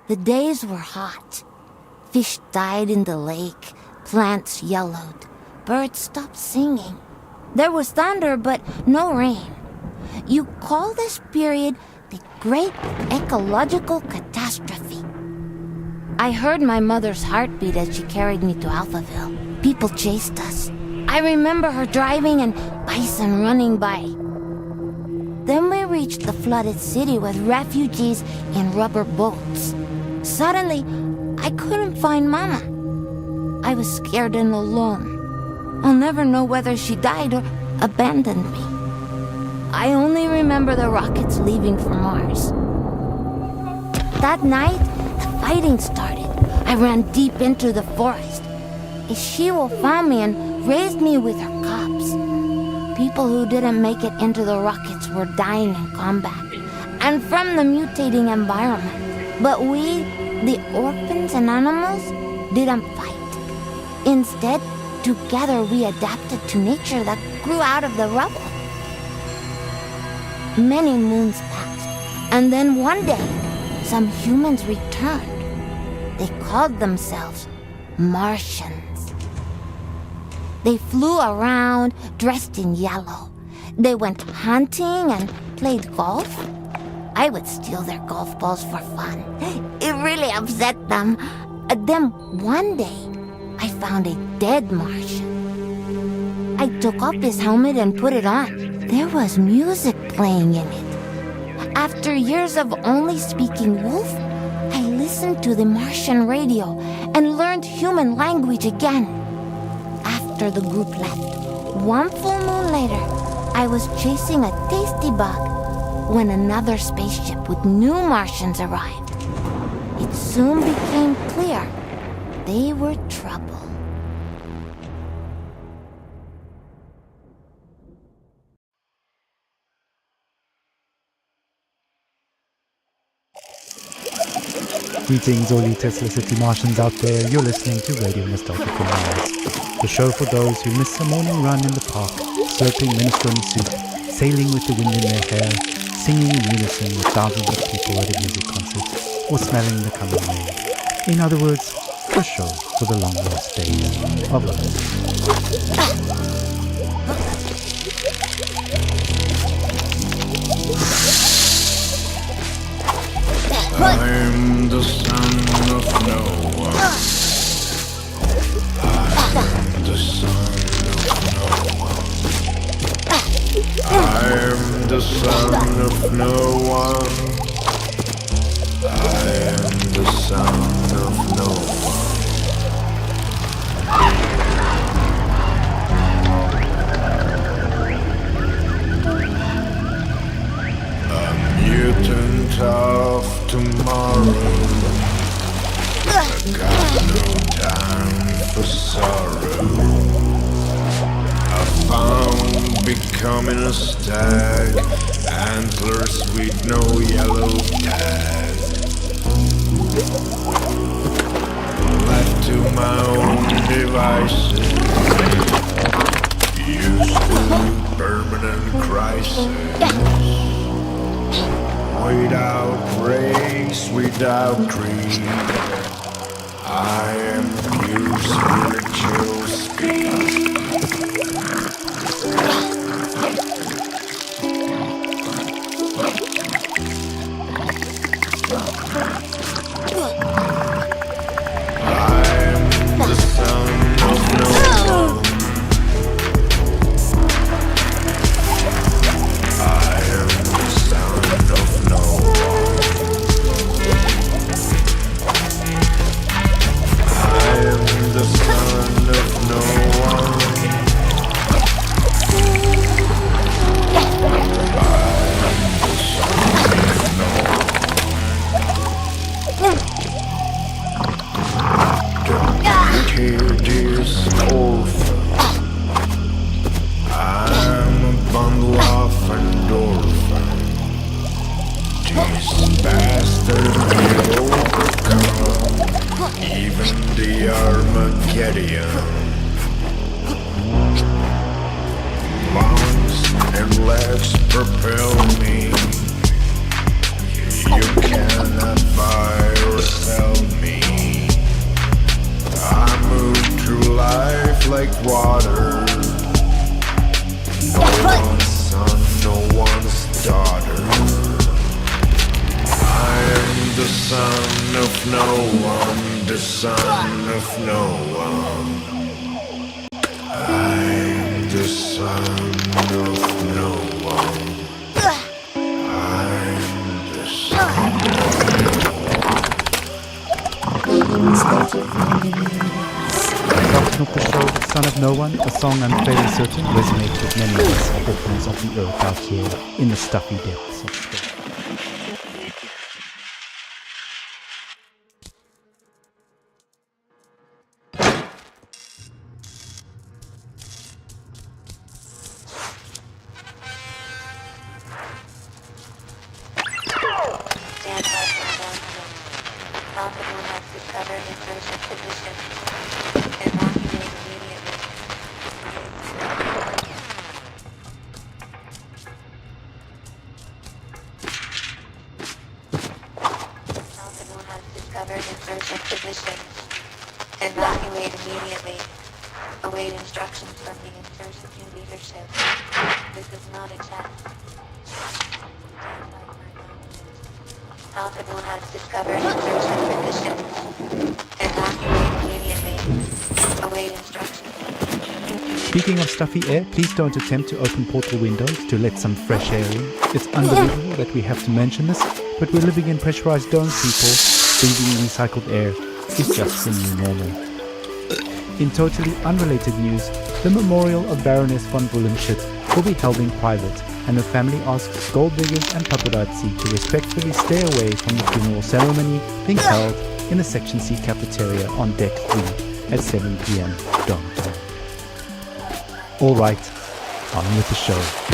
The days were hot. Fish died in the lake, plants yellowed, birds stopped singing. There was thunder, but no rain. You call this period the Great Ecological Catastrophe. I heard my mother's heartbeat as she carried me to Alphaville. People chased us. I remember her driving and bison running by. Then we reached the flooded city with refugees in rubber boats. Suddenly, I couldn't find Mama. I was scared and alone. I'll never know whether she died or abandoned me. I only remember the rockets leaving for Mars. That night, the fighting started. I ran deep into the forest. A she-wolf found me and raised me with her cubs. People who didn't make it into the rockets were dying in combat and from the mutating environment. But we, the orphans and animals, didn't fight. Instead, together we adapted to nature that grew out of the rubble. Many moons passed, and then one day, some humans returned. They called themselves Martians. They flew around dressed in yellow. They went hunting and played golf. I would steal their golf balls for fun. It really upset them. Then one day, I found a dead Martian. I took off his helmet and put it on. There was music playing in it. After years of only speaking wolf, I listened to the Martian radio and learned human language again. After the group left, one full moon later, I was chasing a tasty bug when another spaceship with new Martians arrived. It soon became clear they were trouble. Greetings all you Tesla City Martians out there, you're listening to Radio Nostalgic from Mars, the show for those who miss a morning run in the park, slurping minestrone soup, sailing with the wind in their hair, singing in unison with thousands of people at a music concert, or smelling the coming rain. In other words, a show for the long lost days of life. I'm the son of Noah. I'm the son of Noah. I'm the son of Noah. I am the son of Noah. A mutant of tomorrow. I got no time for sorrow. I found becoming a stag, antlers with no yellow tag. Left to my own devices, used to permanent crisis. Without race, without creed, I am pure spiritual speed. Propel me. You cannot buy or life like water. No one's son, no one's daughter. I am the son of no one, the son of no one. I am the son of no one. I'm the son of no Production of the show, The Son of No One, a song I'm fairly certain resonates with many of us orphans of the earth out here in the stuffy depths of space. Evacuate immediately. Await instructions from the insurgent leadership. This is not a chat. Falcon has discovered insurgent positions. Evacuate immediately. Await instructions. Speaking of stuffy air, please don't attempt to open portal windows to let some fresh air in. It's unbelievable that we have to mention this, but we're living in pressurized domes, people. Breathing recycled air is just the new normal. In totally unrelated news, the memorial of Baroness von Bullenschütz will be held in private, and the family asks gold diggers and paparazzi to respectfully stay away from the funeral ceremony being held in the Section C cafeteria on Deck 3 at 7 p.m. downtown. Alright, on with the show.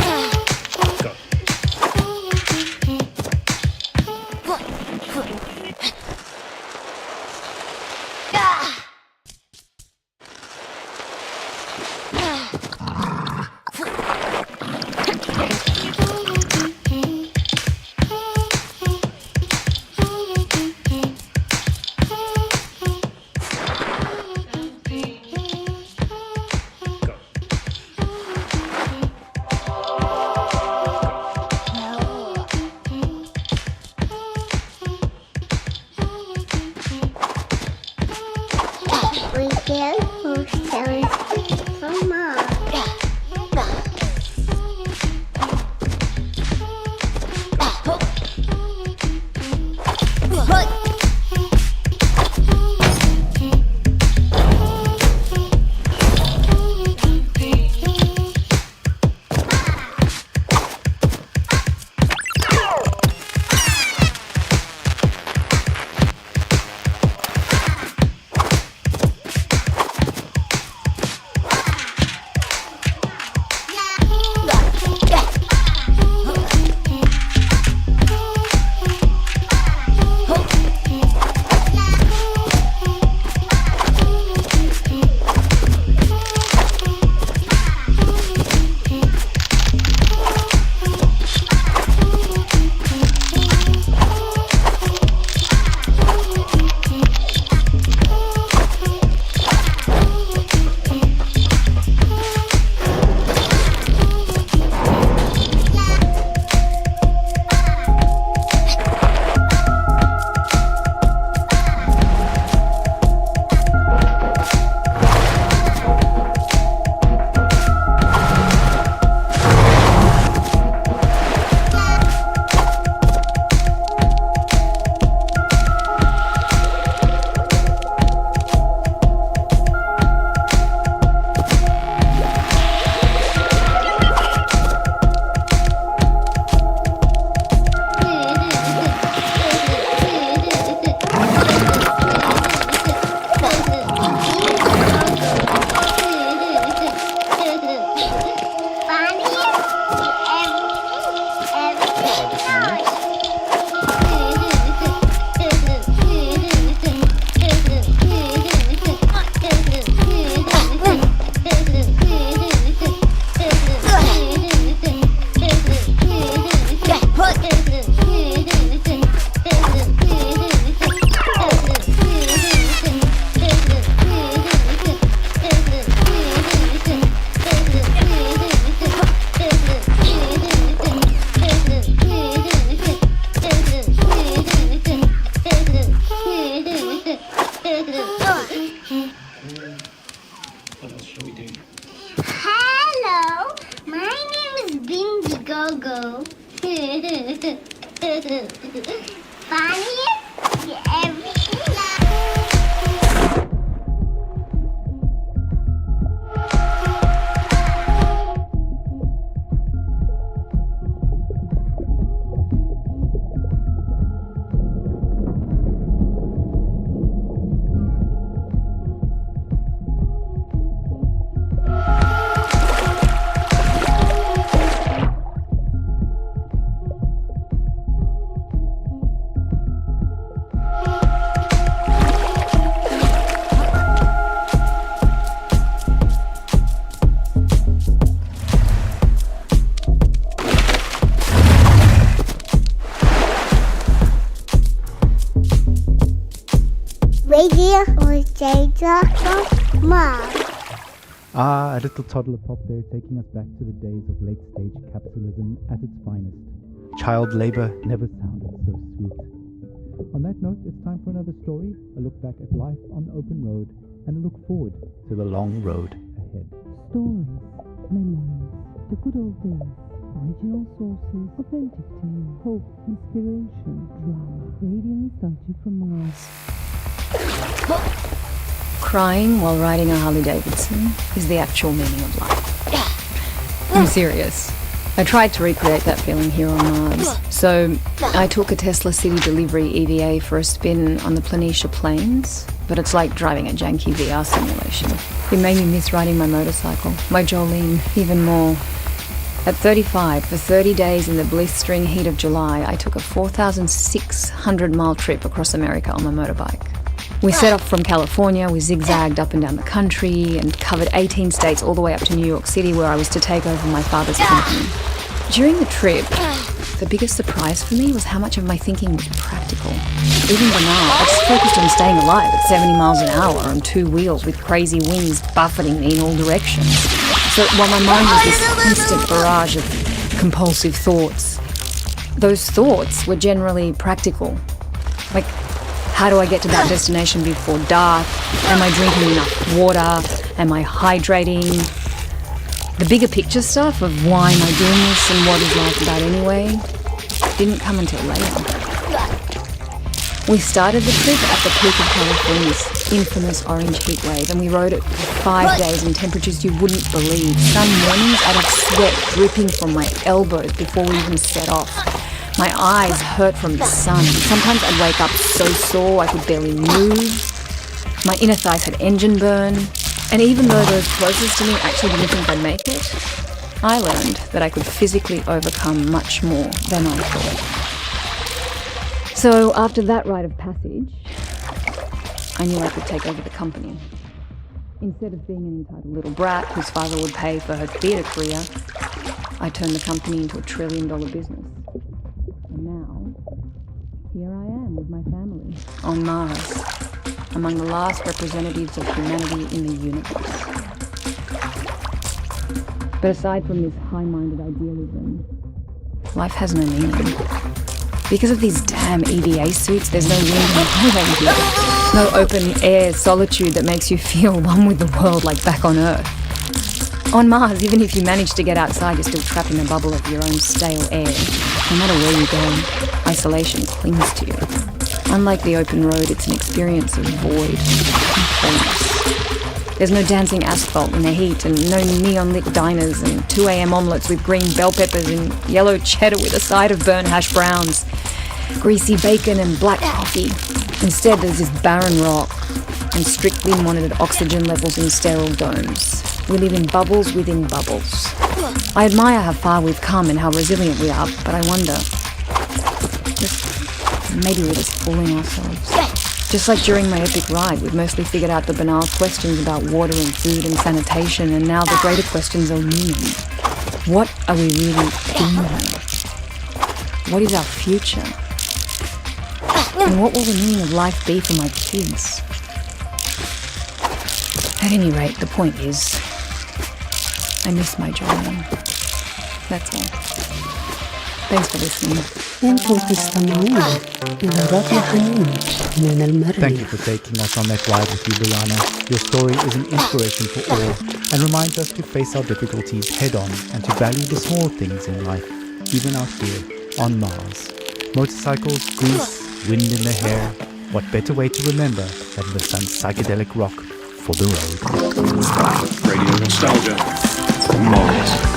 go-go. Funny? Everything. Radio or data from Mars. A little toddler pop there, taking us back to the days of late-stage capitalism at its finest. Child labor never sounded so sweet. On that note, it's time for another story, a look back at life on the open road, and a look forward to the long road ahead. Stories, memories, the good old days, original sources, authentic tales, hope, inspiration, drama, radio nostalgia from Mars. Crying while riding a Harley Davidson is the actual meaning of life. I'm serious. I tried to recreate that feeling here on Mars. So I took a Tesla City Delivery EVA for a spin on the Planitia Plains, but it's like driving a janky VR simulation. It made me miss riding my motorcycle, my Jolene, even more. At 35, for 30 days in the blistering heat of July, I took a 4,600-mile trip across America on my motorbike. We set off from California, we zigzagged up and down the country and covered 18 states all the way up to New York City, where I was to take over my father's company. During the trip, the biggest surprise for me was how much of my thinking was practical. Even banal, I just focused on staying alive at 70 miles an hour on two wheels with crazy winds buffeting me in all directions. So while my mind was this constant barrage of compulsive thoughts, those thoughts were generally practical. Like, how do I get to that destination before dark? Am I drinking enough water? Am I hydrating? The bigger picture stuff of why am I doing this and what is life about anyway didn't come until later. We started the trip at the peak of California's infamous orange heat wave, and we rode it for 5 days in temperatures you wouldn't believe. Some mornings I'd have sweat dripping from my elbows before we even set off. My eyes hurt from the sun. Sometimes I'd wake up so sore I could barely move. My inner thighs had engine burn. And even though those closest to me actually didn't think I'd make it, I learned that I could physically overcome much more than I thought. So after that rite of passage, I knew I could take over the company. Instead of being an entitled little brat whose father would pay for her theatre career, I turned the company into a $1 trillion business. And now, here I am with my family on Mars, among the last representatives of humanity in the universe. But aside from this high-minded idealism, life has no meaning. Because of these damn EVA suits, there's no wind in the highway here. No open-air solitude that makes you feel one with the world like back on Earth. On Mars, even if you manage to get outside, you're still trapped in a bubble of your own stale air. No matter where you go, isolation clings to you. Unlike the open road, it's an experience of void and fullness. There's no dancing asphalt in the heat, and no neon-lit diners, and 2 a.m. omelettes with green bell peppers and yellow cheddar with a side of burnt hash browns, greasy bacon and black coffee. Instead, there's this barren rock and strictly monitored oxygen levels in sterile domes. We live in bubbles within bubbles. I admire how far we've come and how resilient we are, but I wonder, maybe we're just fooling ourselves. Just like during my epic ride, we've mostly figured out the banal questions about water and food and sanitation, and now the greater questions are looming. What are we really doing here? What is our future? And what will the meaning of life be for my kids? At any rate, the point is, I miss my Jolene. That's all. Thanks for listening. Thank you for taking us on that ride with you, Brianna. Your story is an inspiration for all and reminds us to face our difficulties head on and to value the small things in life. even out here, on Mars. Motorcycles, grease, wind in their hair. What better way to remember than with some psychedelic rock for the road? Radio nostalgia. Mars.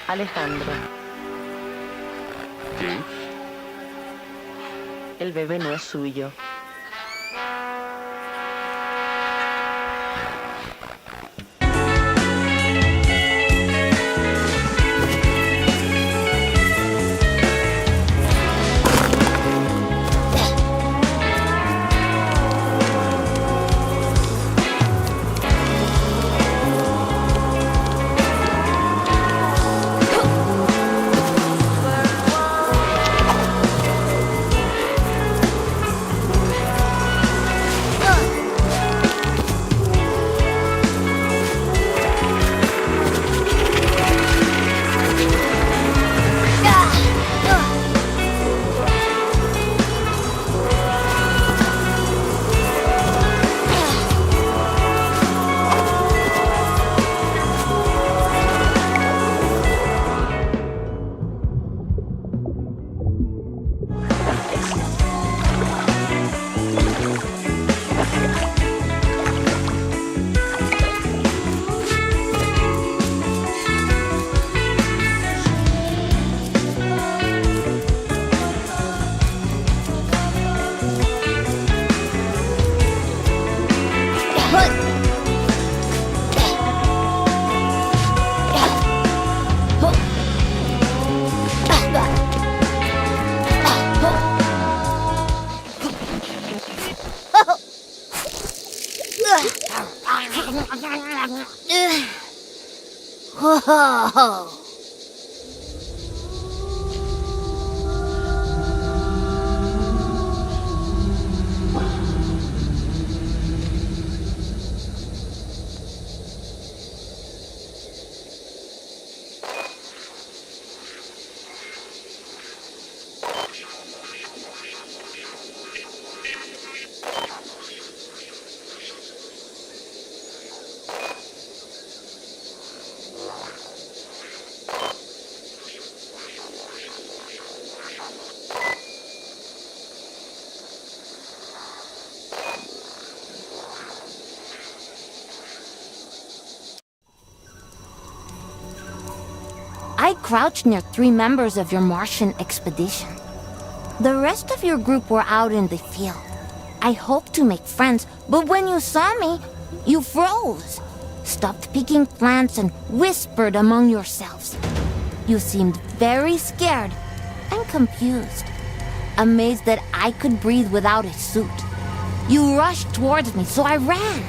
Alejandro. ¿Qué? El bebé no es suyo. Whoa. I crouched near 3 members of your Martian expedition. The rest of your group were out in the field. I hoped to make friends, but when you saw me, you froze, stopped picking plants and whispered among yourselves. You seemed very scared and confused, amazed that I could breathe without a suit. You rushed towards me, so I ran.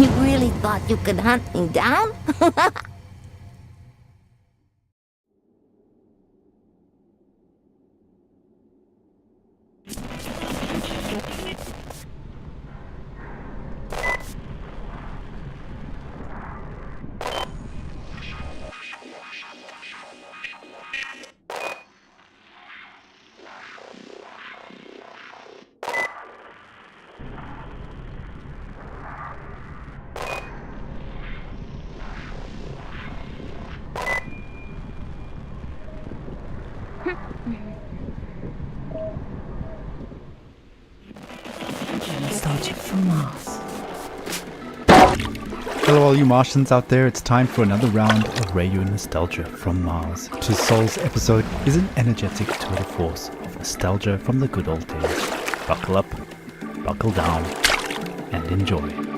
You really thought you could hunt me down? all you Martians out there, it's time for another round of radio nostalgia from Mars. To Soul's episode is an energetic tour de force of nostalgia from the good old days. Buckle up, buckle down, and enjoy.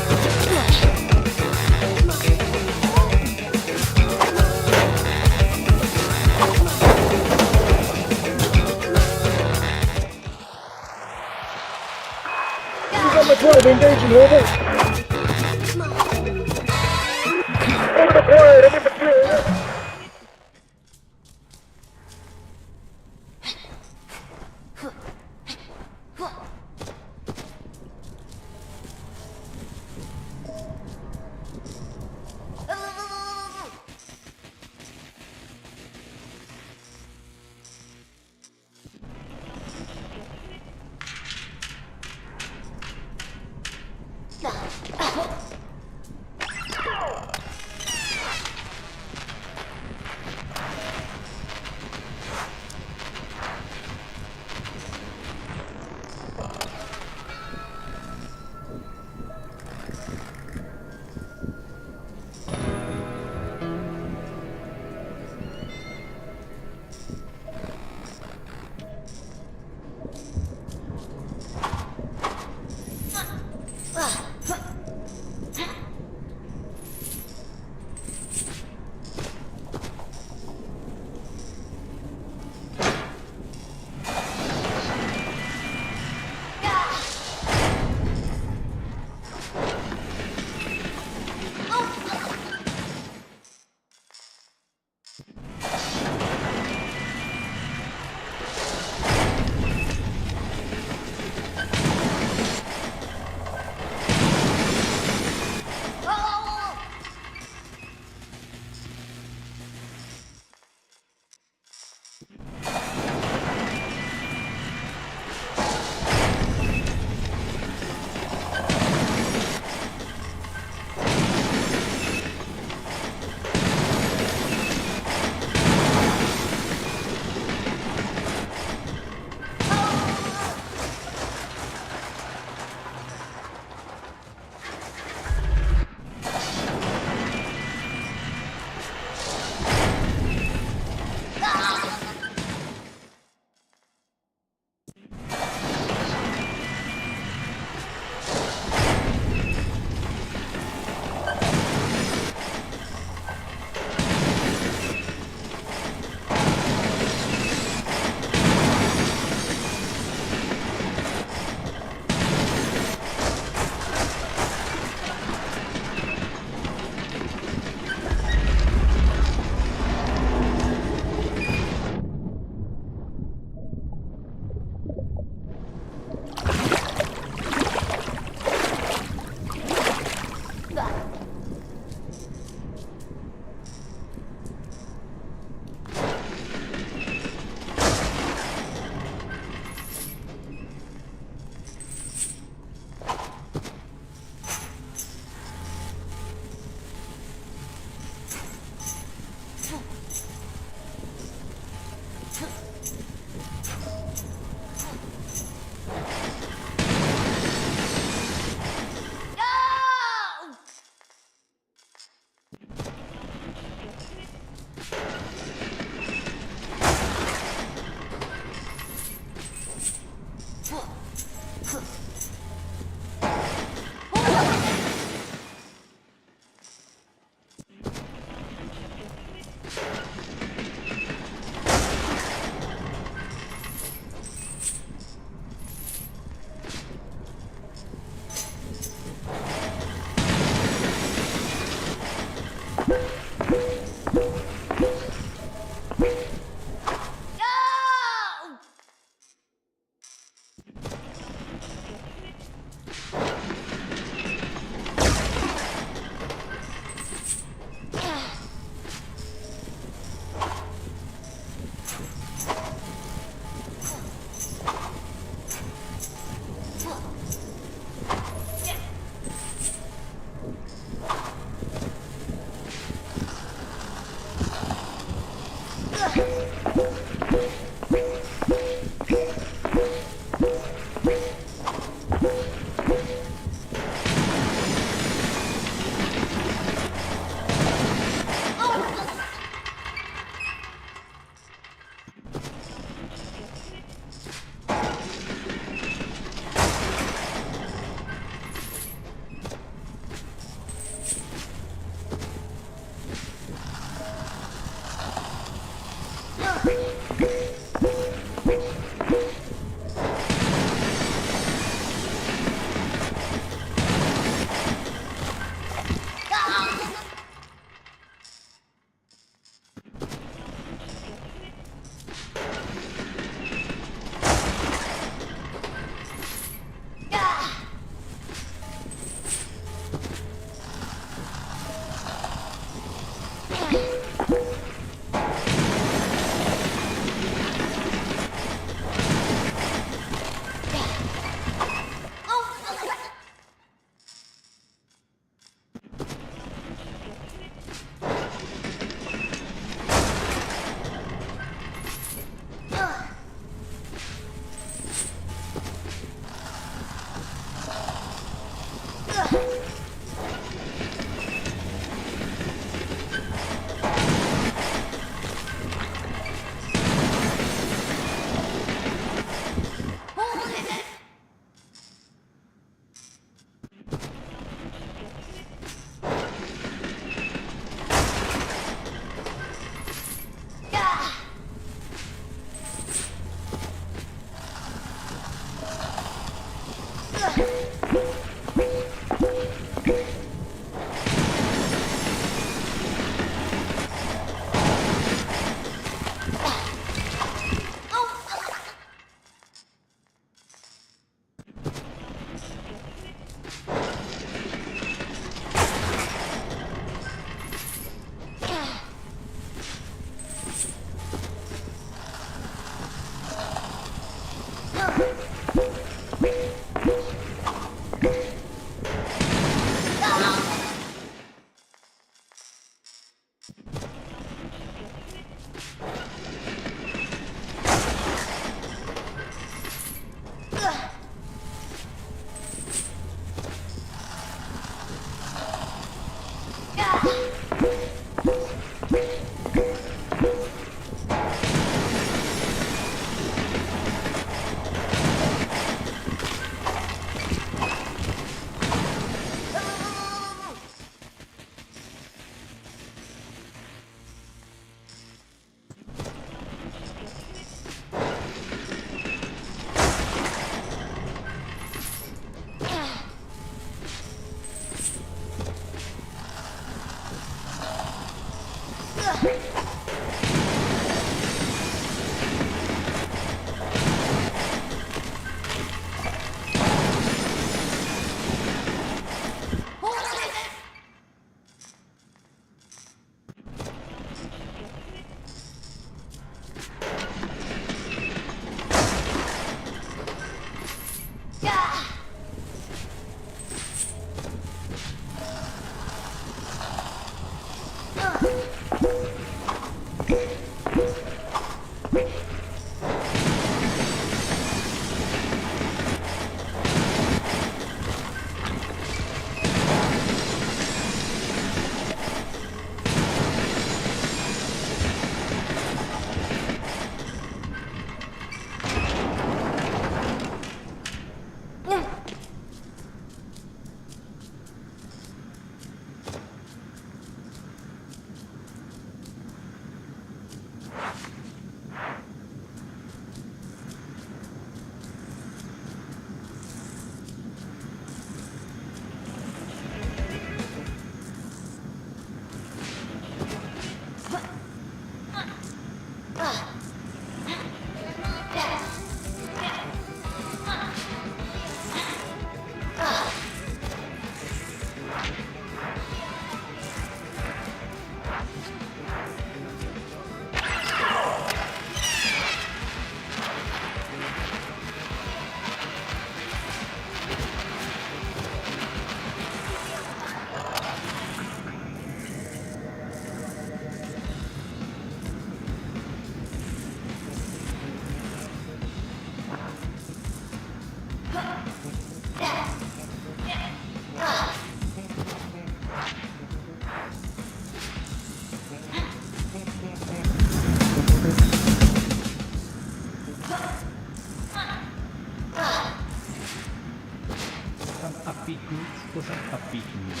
upbeat goods for some upbeat news.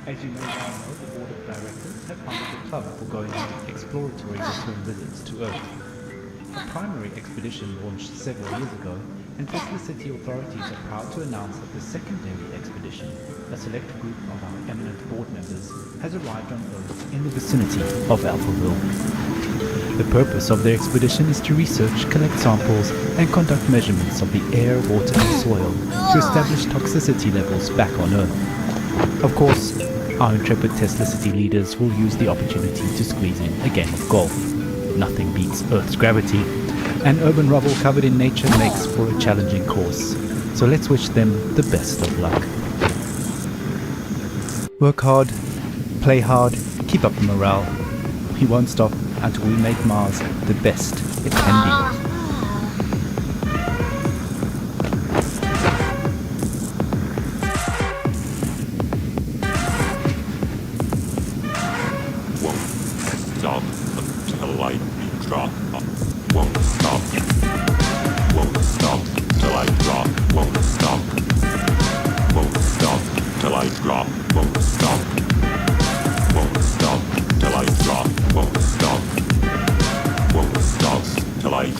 As you may now know, the board of directors have founded a club for going on exploratory return visits to Earth. A primary expedition launched several years ago, and Tesla City authorities are proud to announce that the secondary expedition, a select group of our eminent board members, has arrived on Earth in the vicinity of Alphaville. The purpose of their expedition is to research, collect samples, and conduct measurements of the air, water, and soil to establish toxicity levels back on Earth. Of course, our intrepid Tesla City leaders will use the opportunity to squeeze in a game of golf. Nothing beats Earth's gravity, and urban rubble covered in nature makes for a challenging course. So let's wish them the best of luck. Work hard, play hard, keep up the morale. We won't stop until we make Mars the best it can be. Stop till I drop. Won't stop. Won't stop till I drop. Won't stop. Won't stop till I drop. Won't stop. Won't stop till I drop. Won't stop. Won't stop till I.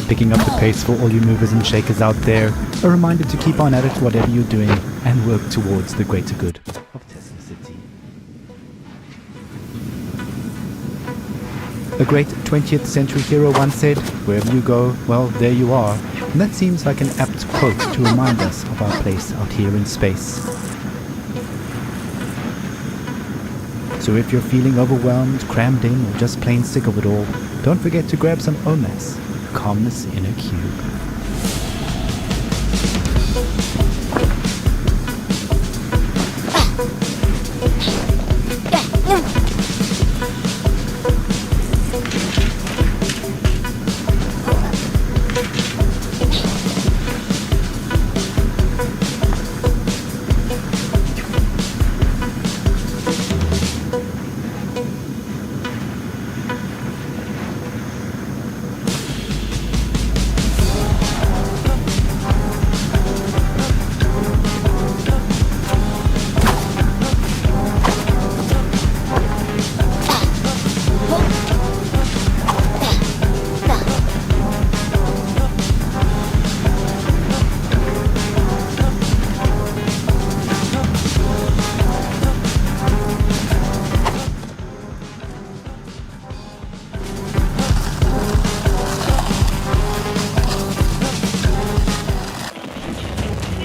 Picking up the pace for all you movers and shakers out there, a reminder to keep on at it whatever you're doing and work towards the greater good of Tesla City. A great 20th century hero once said, "Wherever you go, well, there you are." And that seems like an apt quote to remind us of our place out here in space. So if you're feeling overwhelmed, crammed in, or just plain sick of it all, don't forget to grab some OMAS, calmness in a cube.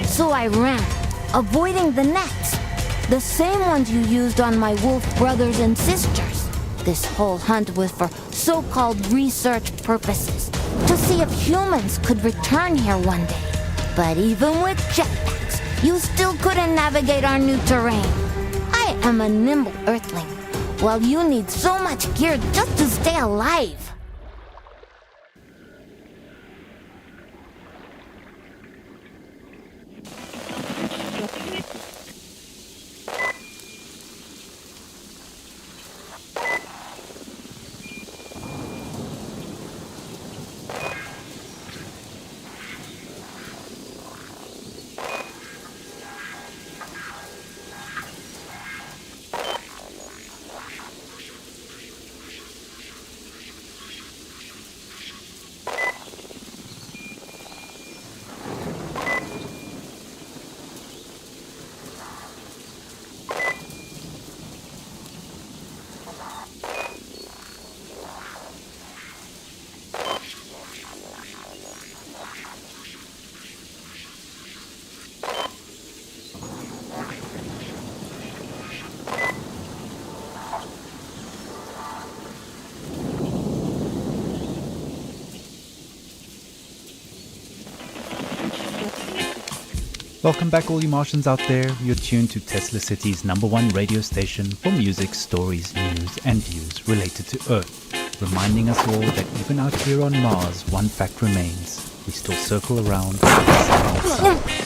So I ran, avoiding the nets. The same ones you used on my wolf brothers and sisters. This whole hunt was for so-called research purposes, to see if humans could return here one day. But even with jetpacks, you still couldn't navigate our new terrain. I am a nimble earthling, while you need so much gear just to stay alive. Welcome back, all you Martians out there. You're tuned to Tesla City's #1 radio station for music, stories, news, and views related to Earth, reminding us all that even out here on Mars, one fact remains: we still circle around the sun outside.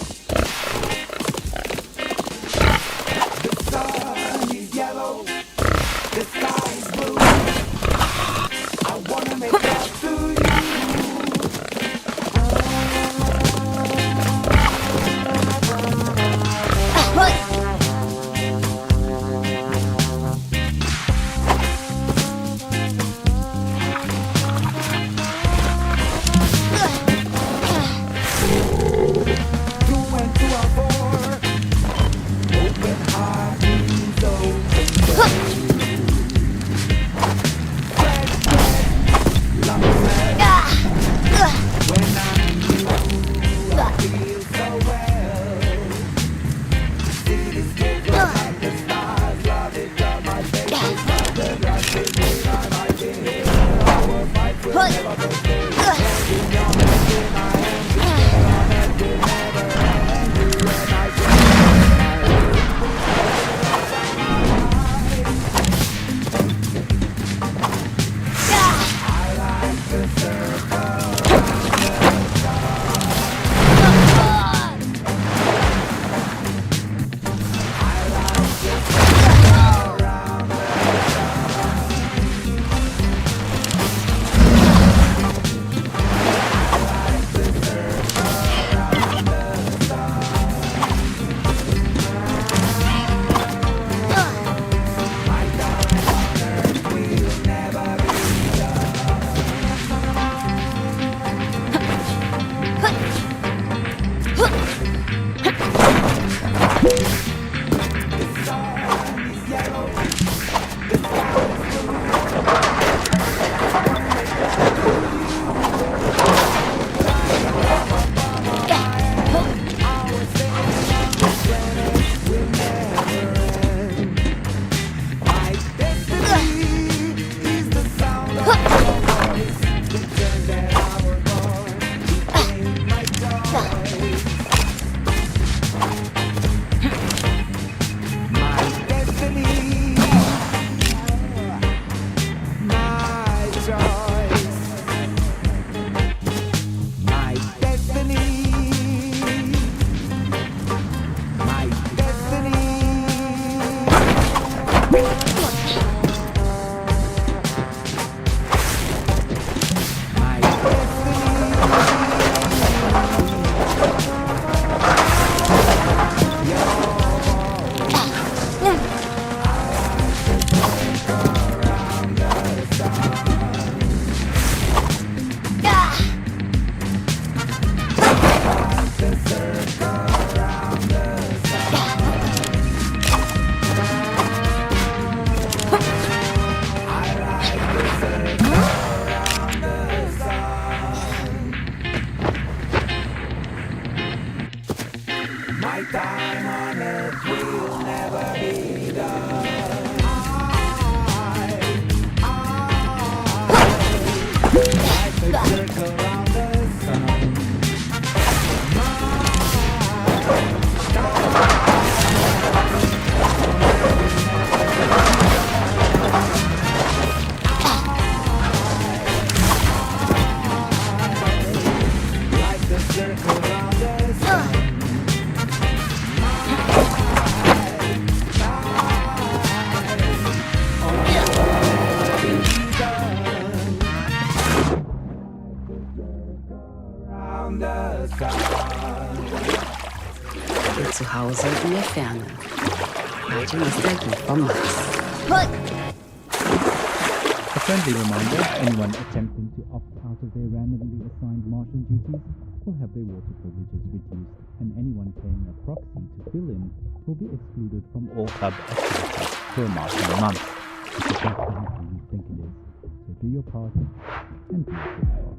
Zu Hause in der Ferne. Martin ist der Gut vom Mars. A friendly reminder, anyone attempting to opt out of their randomly assigned Martian duties will have their water privileges reduced, and anyone paying a proxy to fill in will be excluded from all club activities for a Martian month. This is not anything you think it is, so do your part and do your part.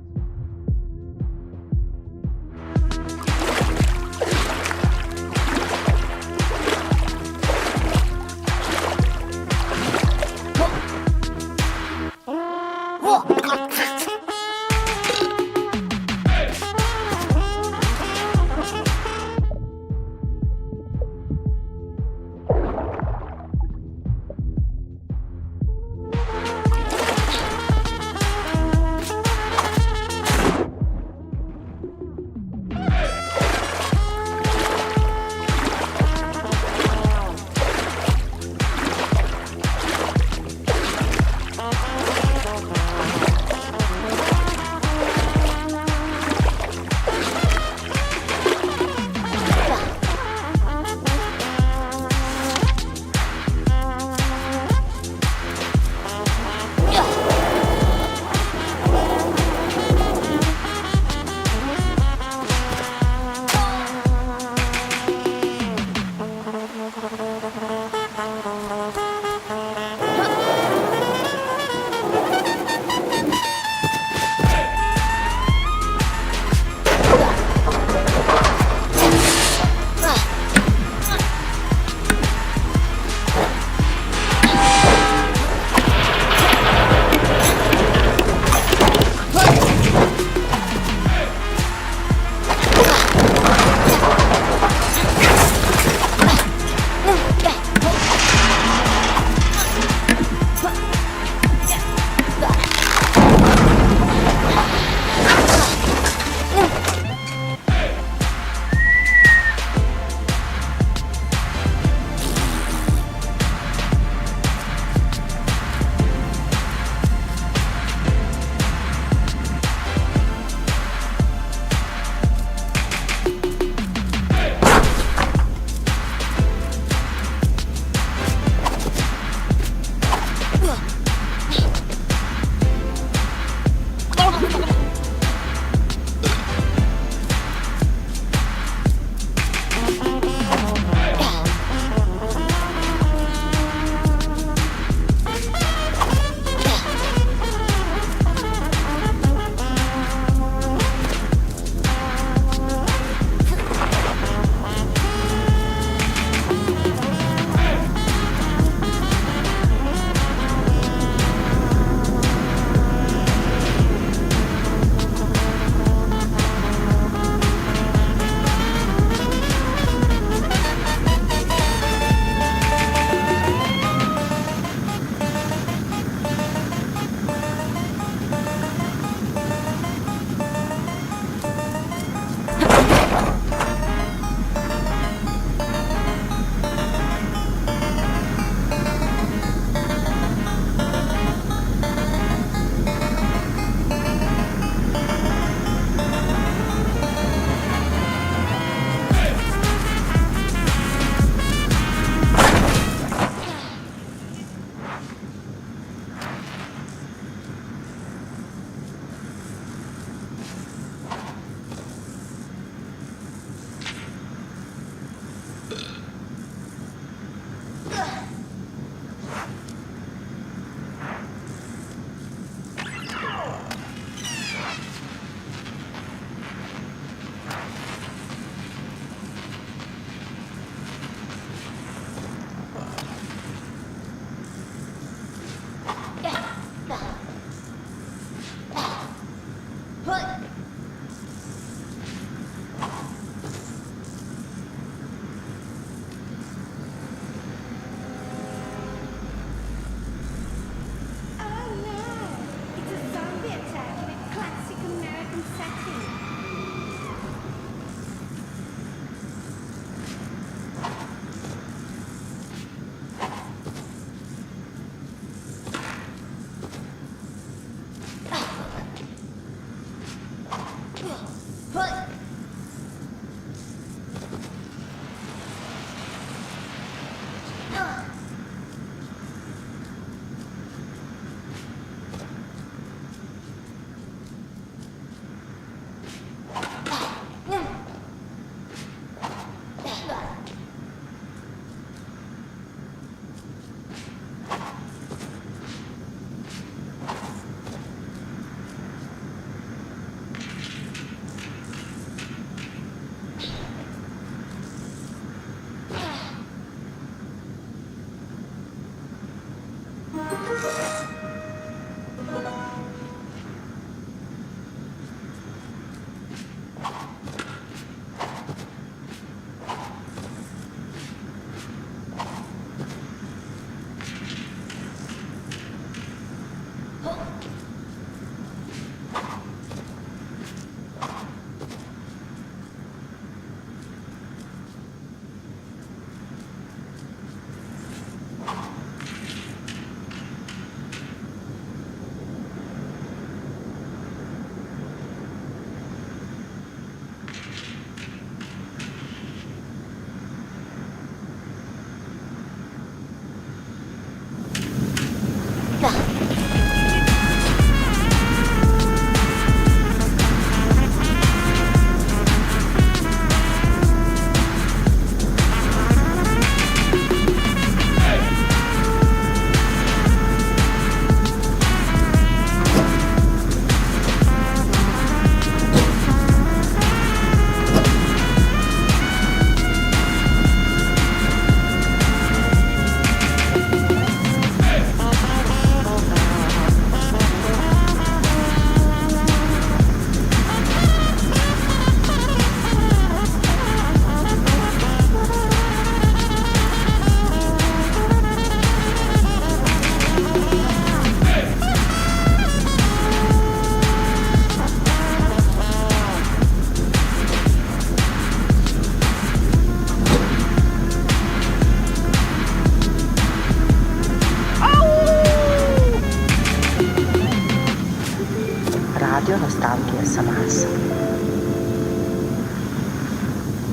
abraça.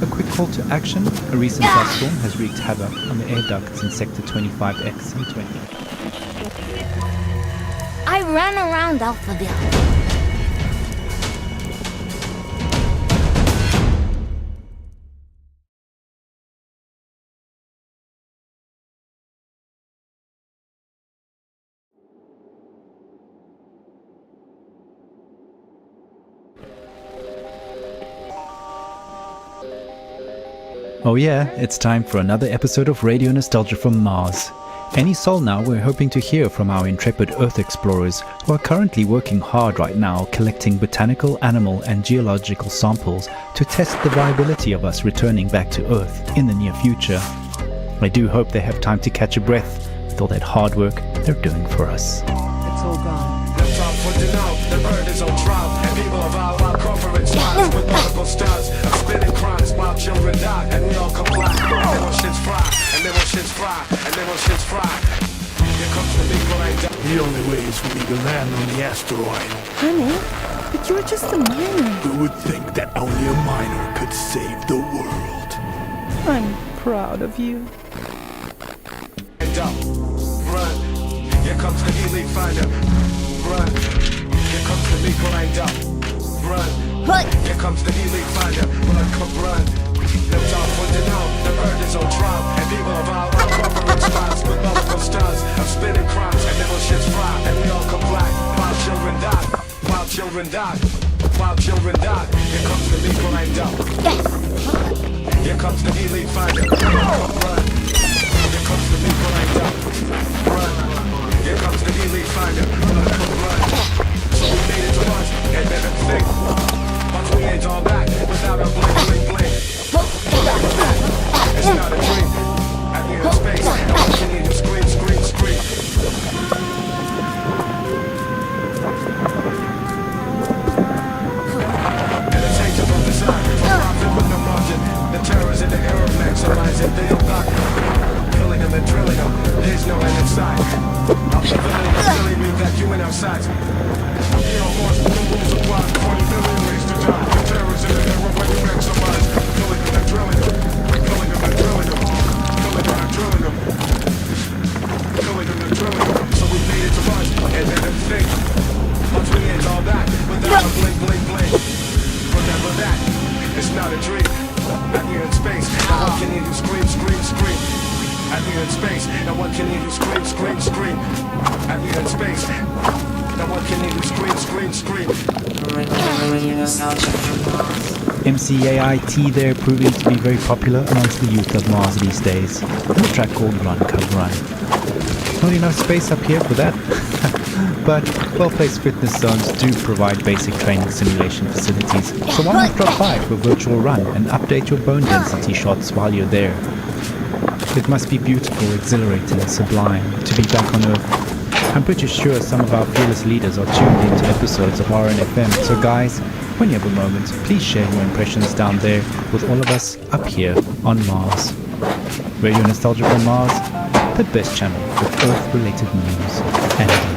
A quick call to action. A recent dust storm has wreaked havoc on the air ducts in Sector 25X and 20. I ran around Alphaville. Oh yeah, it's time for another episode of Radio Nostalgia from Mars. Any soul now, we're hoping to hear from our intrepid Earth explorers who are currently working hard right now collecting botanical, animal and geological samples to test the viability of us returning back to Earth in the near future. I do hope they have time to catch a breath with all that hard work they're doing for us. It's all gone. Let's all put it out. The bird is on trial, and people of our corporate spots with multiple stars of spinning crimes while children die, and we all comply. And they want shit's fried, and they want shit's fried, and they want shit's fried. Here comes the big grind. The only way is for me to land on the asteroid. Honey, but you're just a miner. Who would think that only a miner could save the world? I'm proud of you. And up, run. Here comes the elite finder. Run. Here comes the big grind up. Run. Here comes the elite finder. Run, come run. Lift off with the now. The bird is on trial, and people of our corporate spots with multiple stars of spinning crimes, and little shit's fried, and we all comply. While children die. While children die. While children die. Here comes the big grind up. Here comes the elite finder. Come run. Here comes the big grind up. Run. Here comes the elite finder. Run, come run. So we made it to Mars, and never think. Once we ain't all back, without a blink, blink, blink. It's not a dream. At the end of space, all you need is scream, scream, scream. And it's hate from the side, for profit with no margin. The terrors in the air of maximizing, they don't block. Killing them and drilling them, there's no end in sight. Our civilian really mean that human outside. You know, Mars, the rules apply, 20 billion ways to die. The terrors in the air of when you maximize. Killing them and drilling them, killing them and drilling them, killing them and drilling them, killing them and drilling them. So we made it to Mars, and then it think. Once we ain't all back, without a blink, blink, blink. Remember that, it's not a dream. Out here in space, now what can you do? Scream, scream, scream. Out here in space, now what can you do? Scream, scream, scream. Out here in space, now what can you do? Scream, scream, scream. MCAIT there proving to be very popular amongst the youth of Mars these days. And a track called Run Come Run. Not enough space up here for that. But well-placed fitness zones do provide basic training simulation facilities. So why not drop by for a virtual run and update your bone density shots while you're there? It must be beautiful, exhilarating, sublime to be back on Earth. I'm pretty sure some of our fearless leaders are tuned into episodes of RNFM, so guys, when you have a moment, please share your impressions down there with all of us up here on Mars. Radio Nostalgia from Mars, the best channel with Earth-related news and views.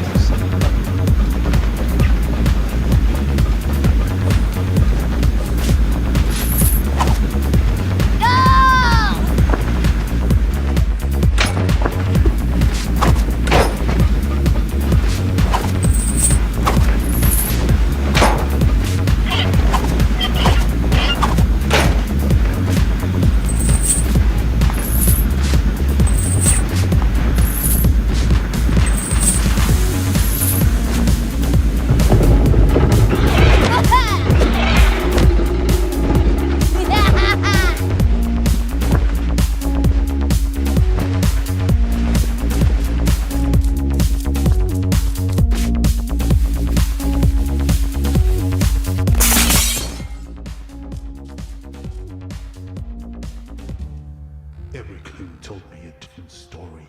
Every clue told me a different story,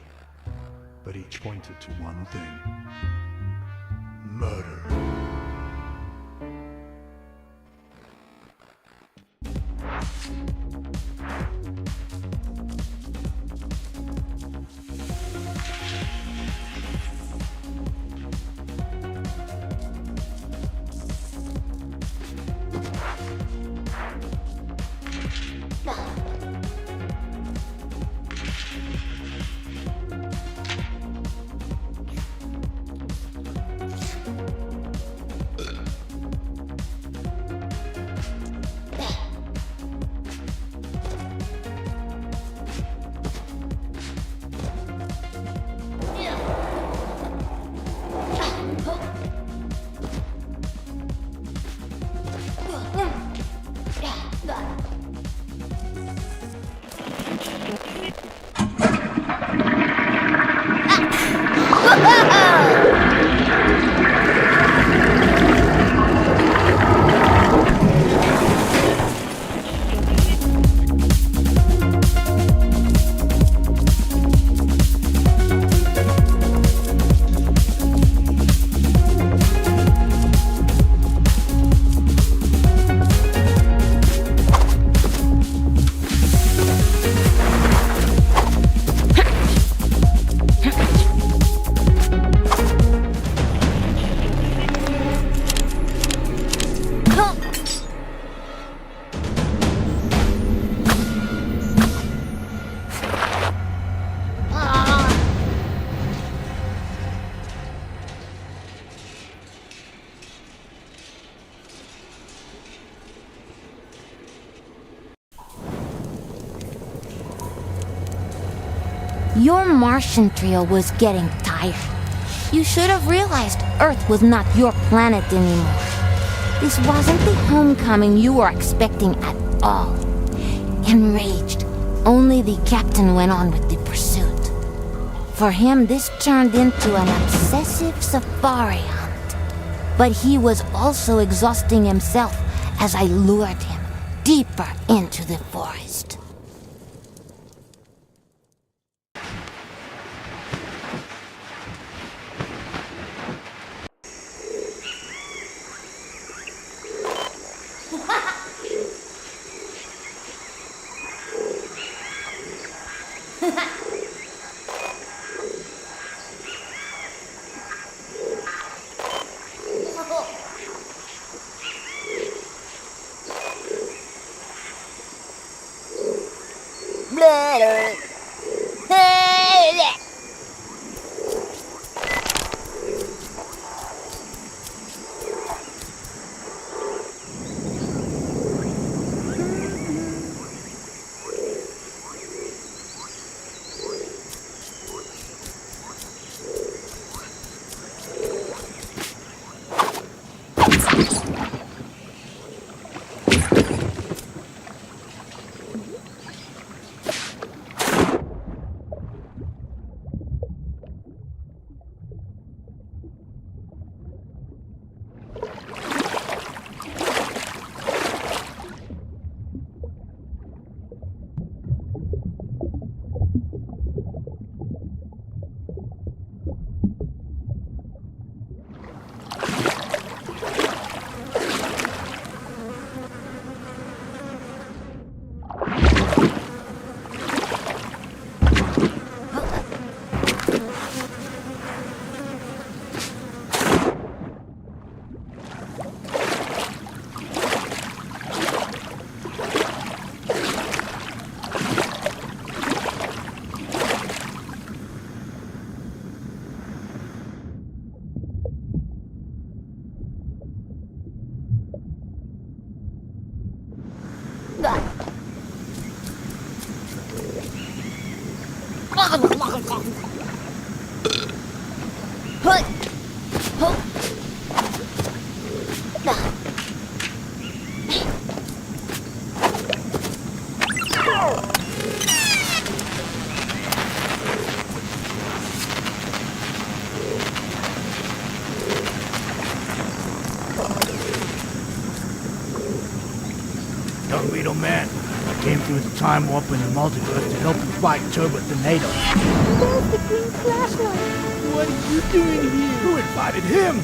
but each pointed to one thing: murder. Your Martian trio was getting tired. You should have realized Earth was not your planet anymore. This wasn't the homecoming you were expecting at all. Enraged, only the captain went on with the pursuit. For him, this turned into an obsessive safari hunt. But he was also exhausting himself as I lured him deeper into the forest. Young Beetle Man, I came through the time warp in the multiverse to help you fight Turbo Tornado. Where's the green flashlight? What are you doing here? Who invited him?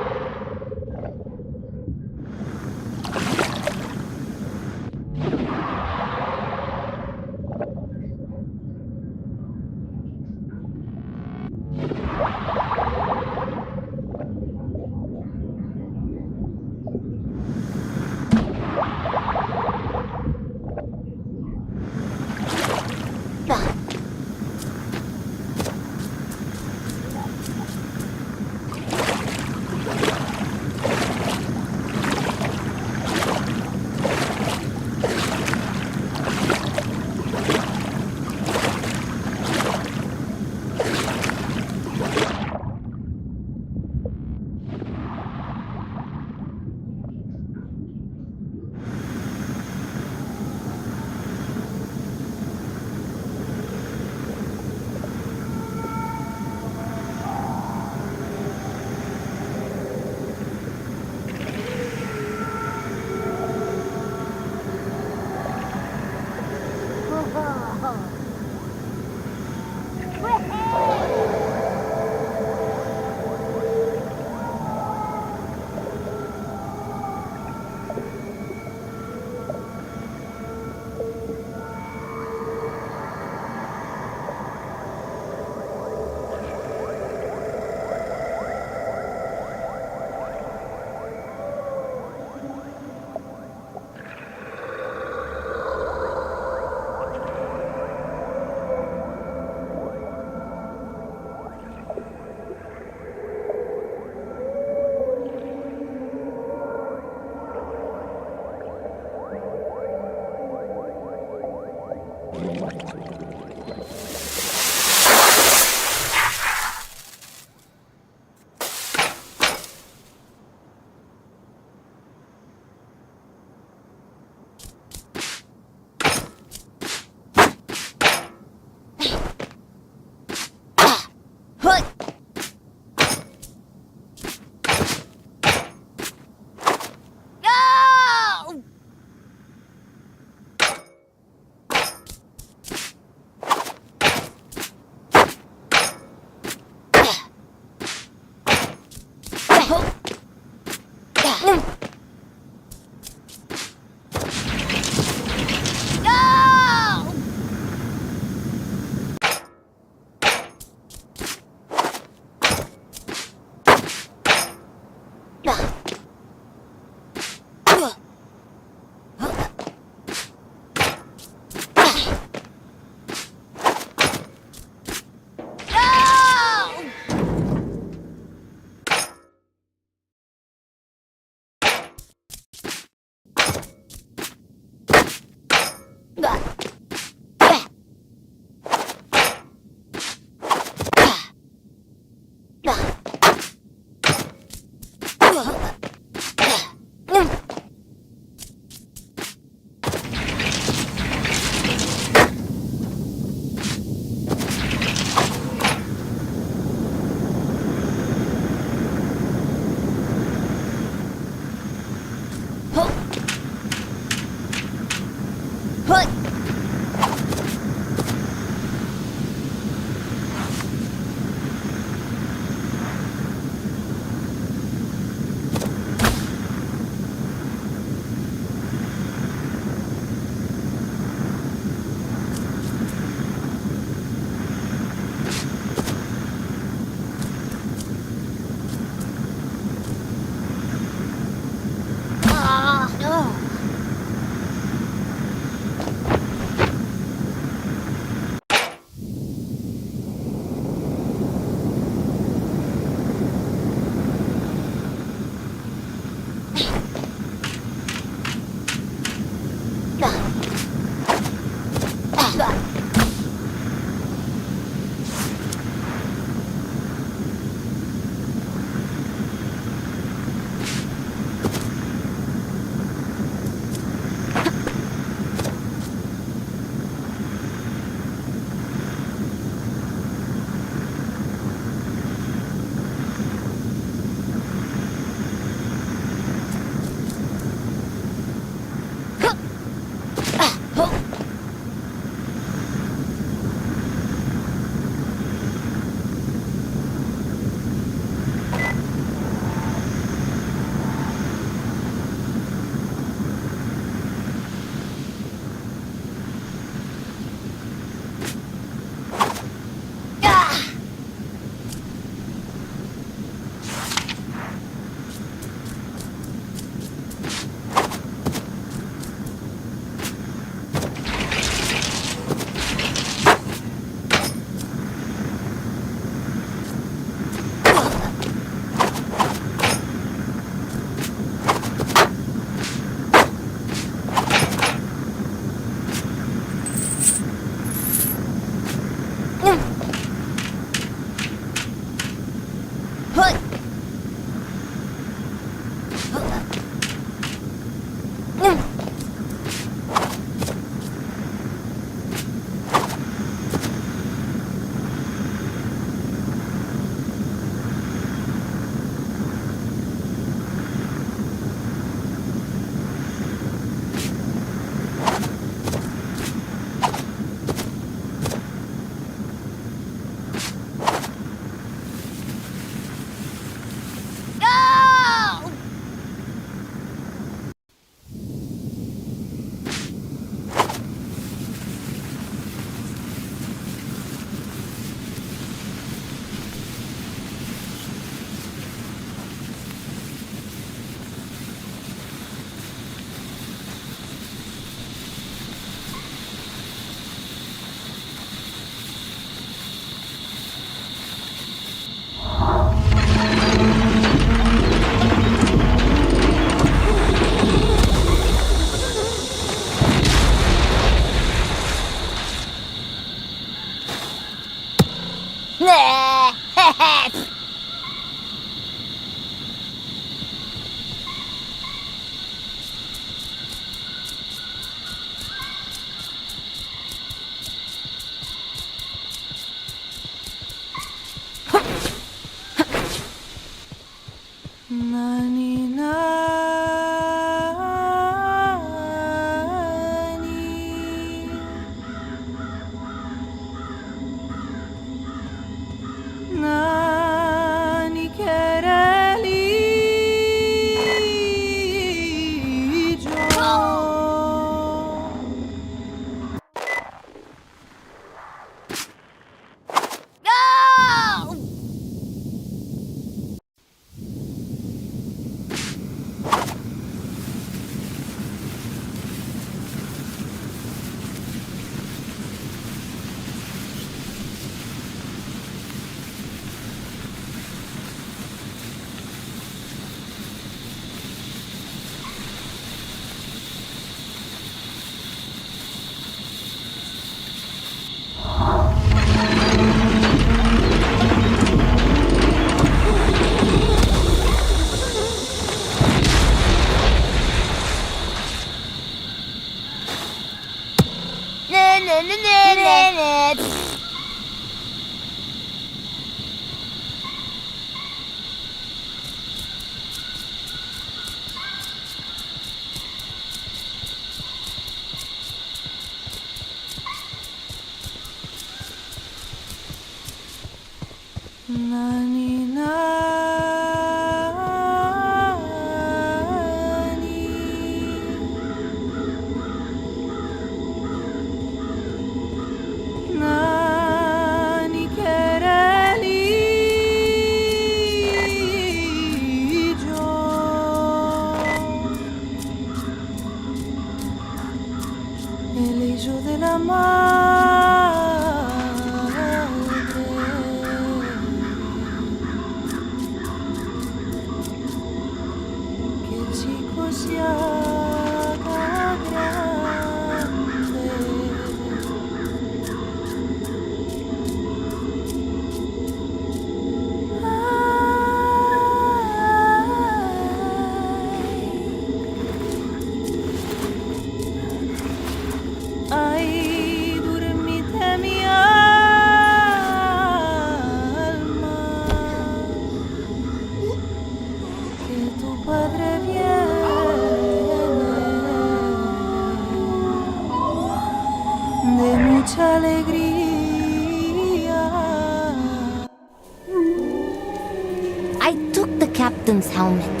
I took the captain's helmet.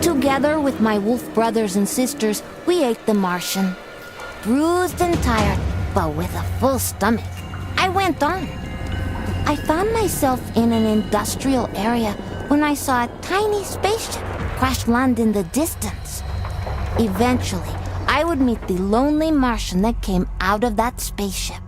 Together with my wolf brothers and sisters, we ate the Martian. Bruised and tired, but with a full stomach, I went on. I found myself in an industrial area when I saw a tiny spaceship crash land in the distance. Eventually, I would meet the lonely Martian that came out of that spaceship.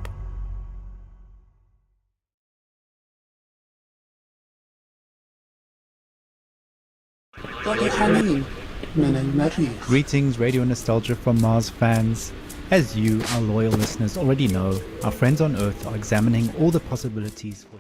Greetings, Radio Nostalgia from Mars fans. As you, our loyal listeners, already know, our friends on Earth are examining all the possibilities for...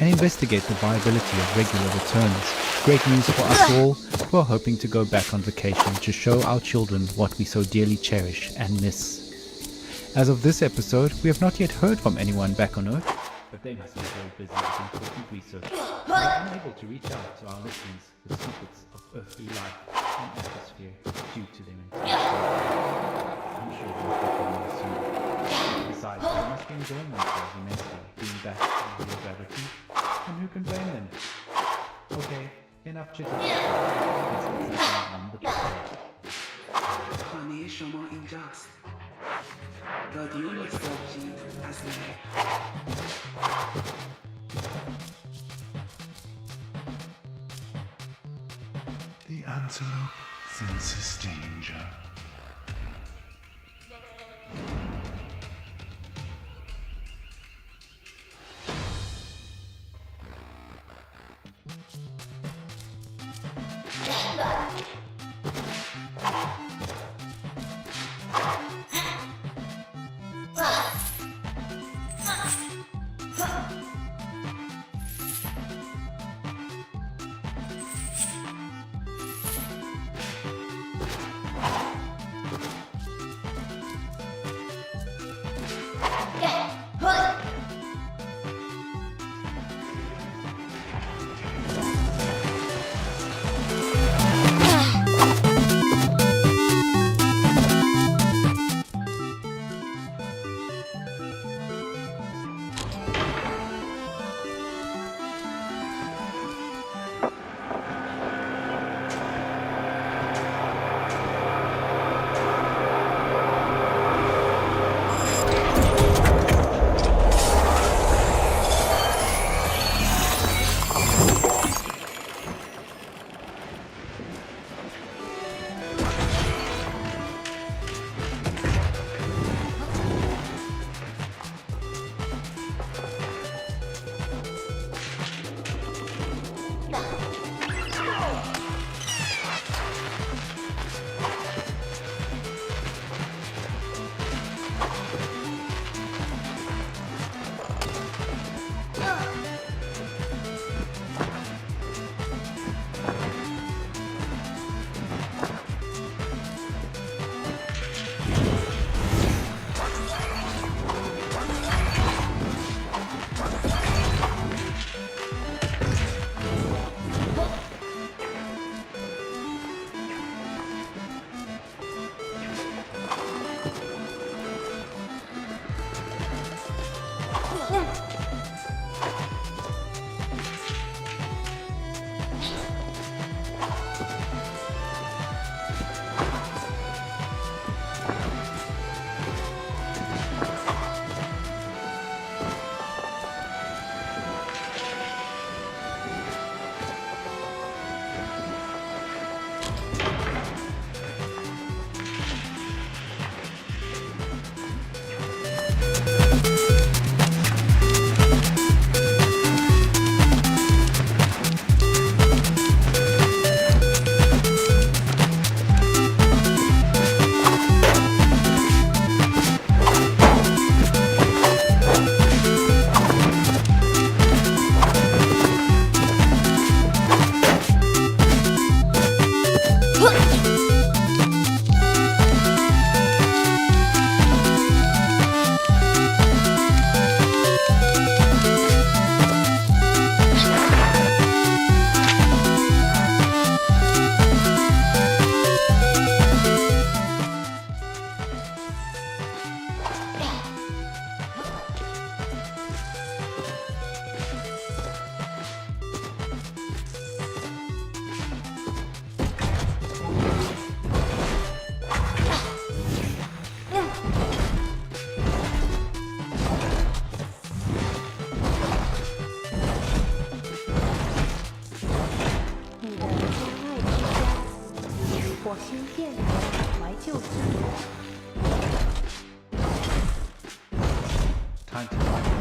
And investigate the viability of regular returns. Great news for us all who are hoping to go back on vacation to show our children what we so dearly cherish and miss. As of this episode, we have not yet heard from anyone back on Earth, but they must be very busy with important research. We are unable to reach out to our listeners with secrets of earthly life and atmosphere due to their intelligence. I'm sure we'll get them more soon. Besides, they must be enjoying themselves immensely, being back in real gravity, and who can blame them? Okay, enough chit-chat. Let's get something on the podcast. خانه شما اینجاست. رادیو نوستالژی از The antelope senses danger. 听电台怀旧之旅。Time to run.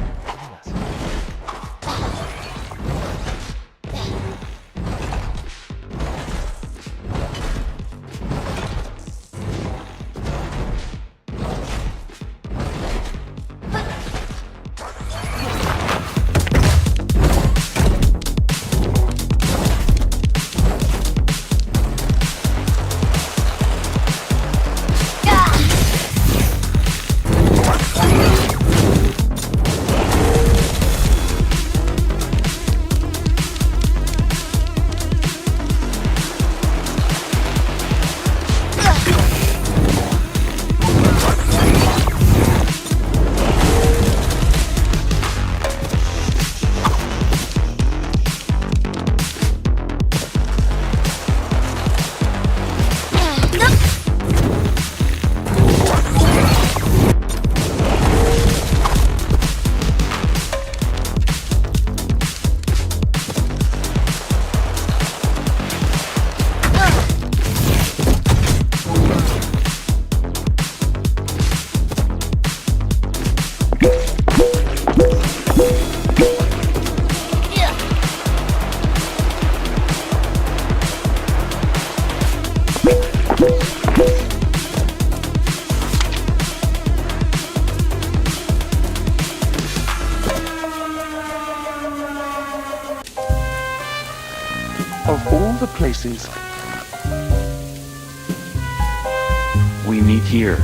Of all the places we meet here.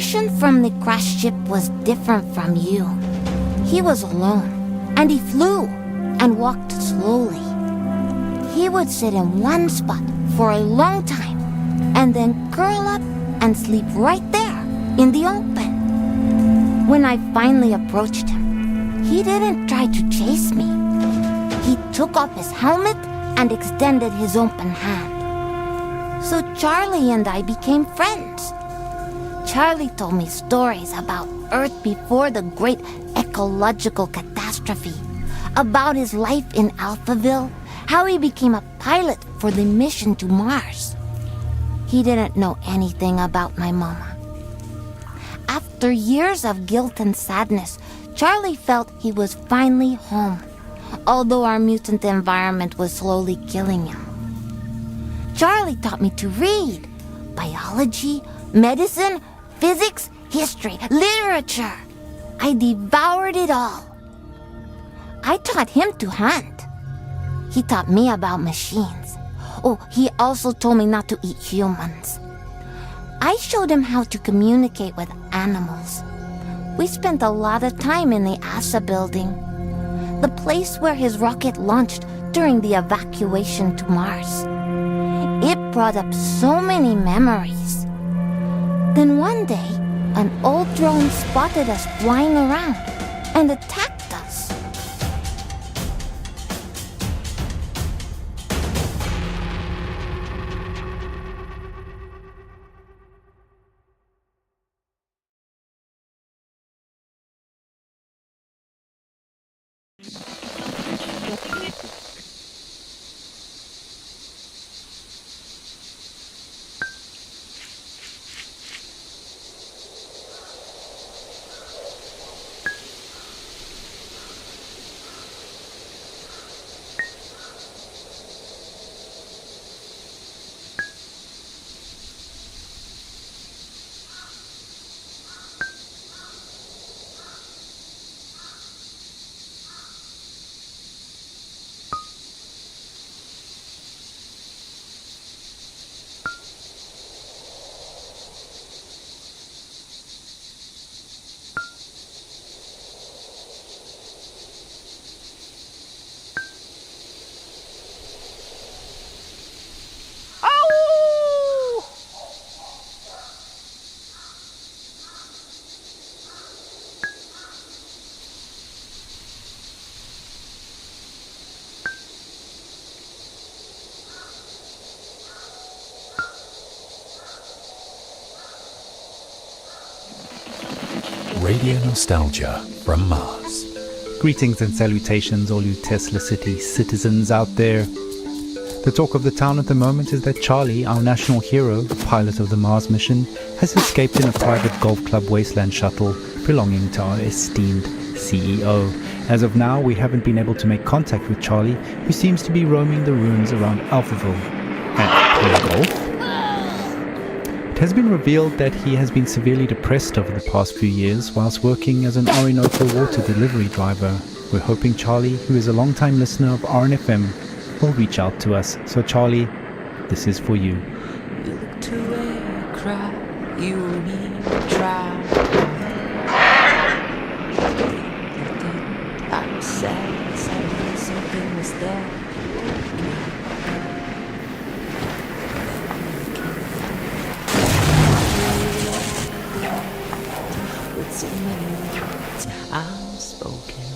Martian from the crashed ship was different from you. He was alone, and he flew and walked slowly. He would sit in one spot for a long time, and then curl up and sleep right there in the open. When I finally approached him, he didn't try to chase me. He took off his helmet and extended his open hand. So Charlie and I became friends. Charlie told me stories about Earth before the great ecological catastrophe, about his life in Alphaville, how he became a pilot for the mission to Mars. He didn't know anything about my mama. After years of guilt and sadness, Charlie felt he was finally home, although our mutant environment was slowly killing him. Charlie taught me to read biology, medicine, physics, history, literature. I devoured it all. I taught him to hunt. He taught me about machines. Oh, he also told me not to eat humans. I showed him how to communicate with animals. We spent a lot of time in the Acer building, the place where his rocket launched during the evacuation to Mars. It brought up so many memories. Then one day, an old drone spotted us flying around and attacked us. Radio nostalgia from Mars. Greetings and salutations, all you Tesla City citizens out there. The talk of the town at the moment is that Charlie, our national hero, pilot of the Mars mission, has escaped in a private golf club wasteland shuttle belonging to our esteemed CEO. As of now, we haven't been able to make contact with Charlie, who seems to be roaming the ruins around Alphaville and playing golf. It has been revealed that he has been severely depressed over the past few years whilst working as an Orinoco water delivery driver. We're hoping Charlie, who is a long-time listener of RNFM, will reach out to us. So Charlie, this is for you. You look to where cry, you need to try. I was sad, something was there. So many words unspoken.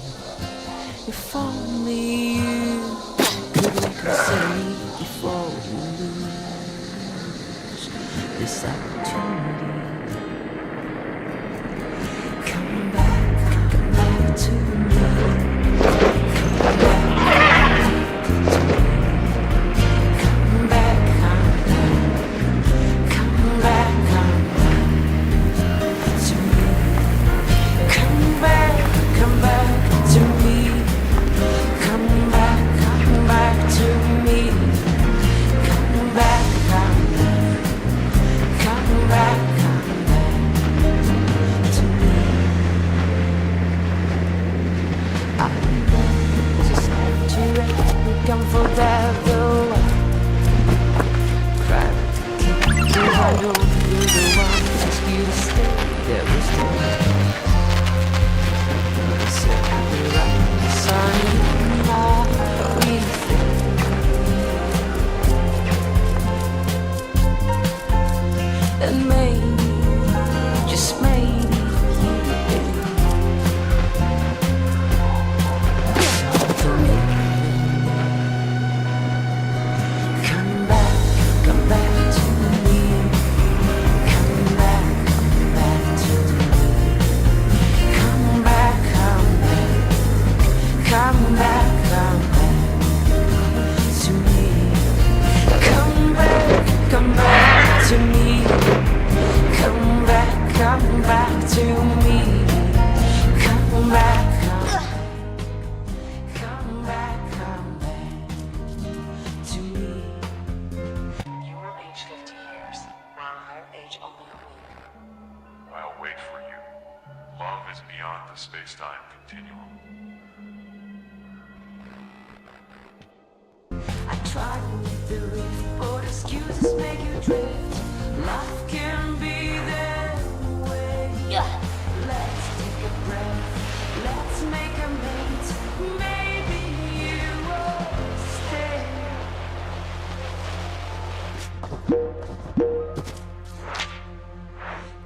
If only you could reconsider me before you lose this opportunity. Come back to me. Come back to me. Come back, come back. Come back to me. Come back to me. Come back to me. I just have to come for that though. Cry to keep you, I know you're the one who asked you to stay. time continuum. I try to make the riff, but excuses make you drift. Life can be that way. Let's take a breath. Let's make a mate. Maybe you will stay.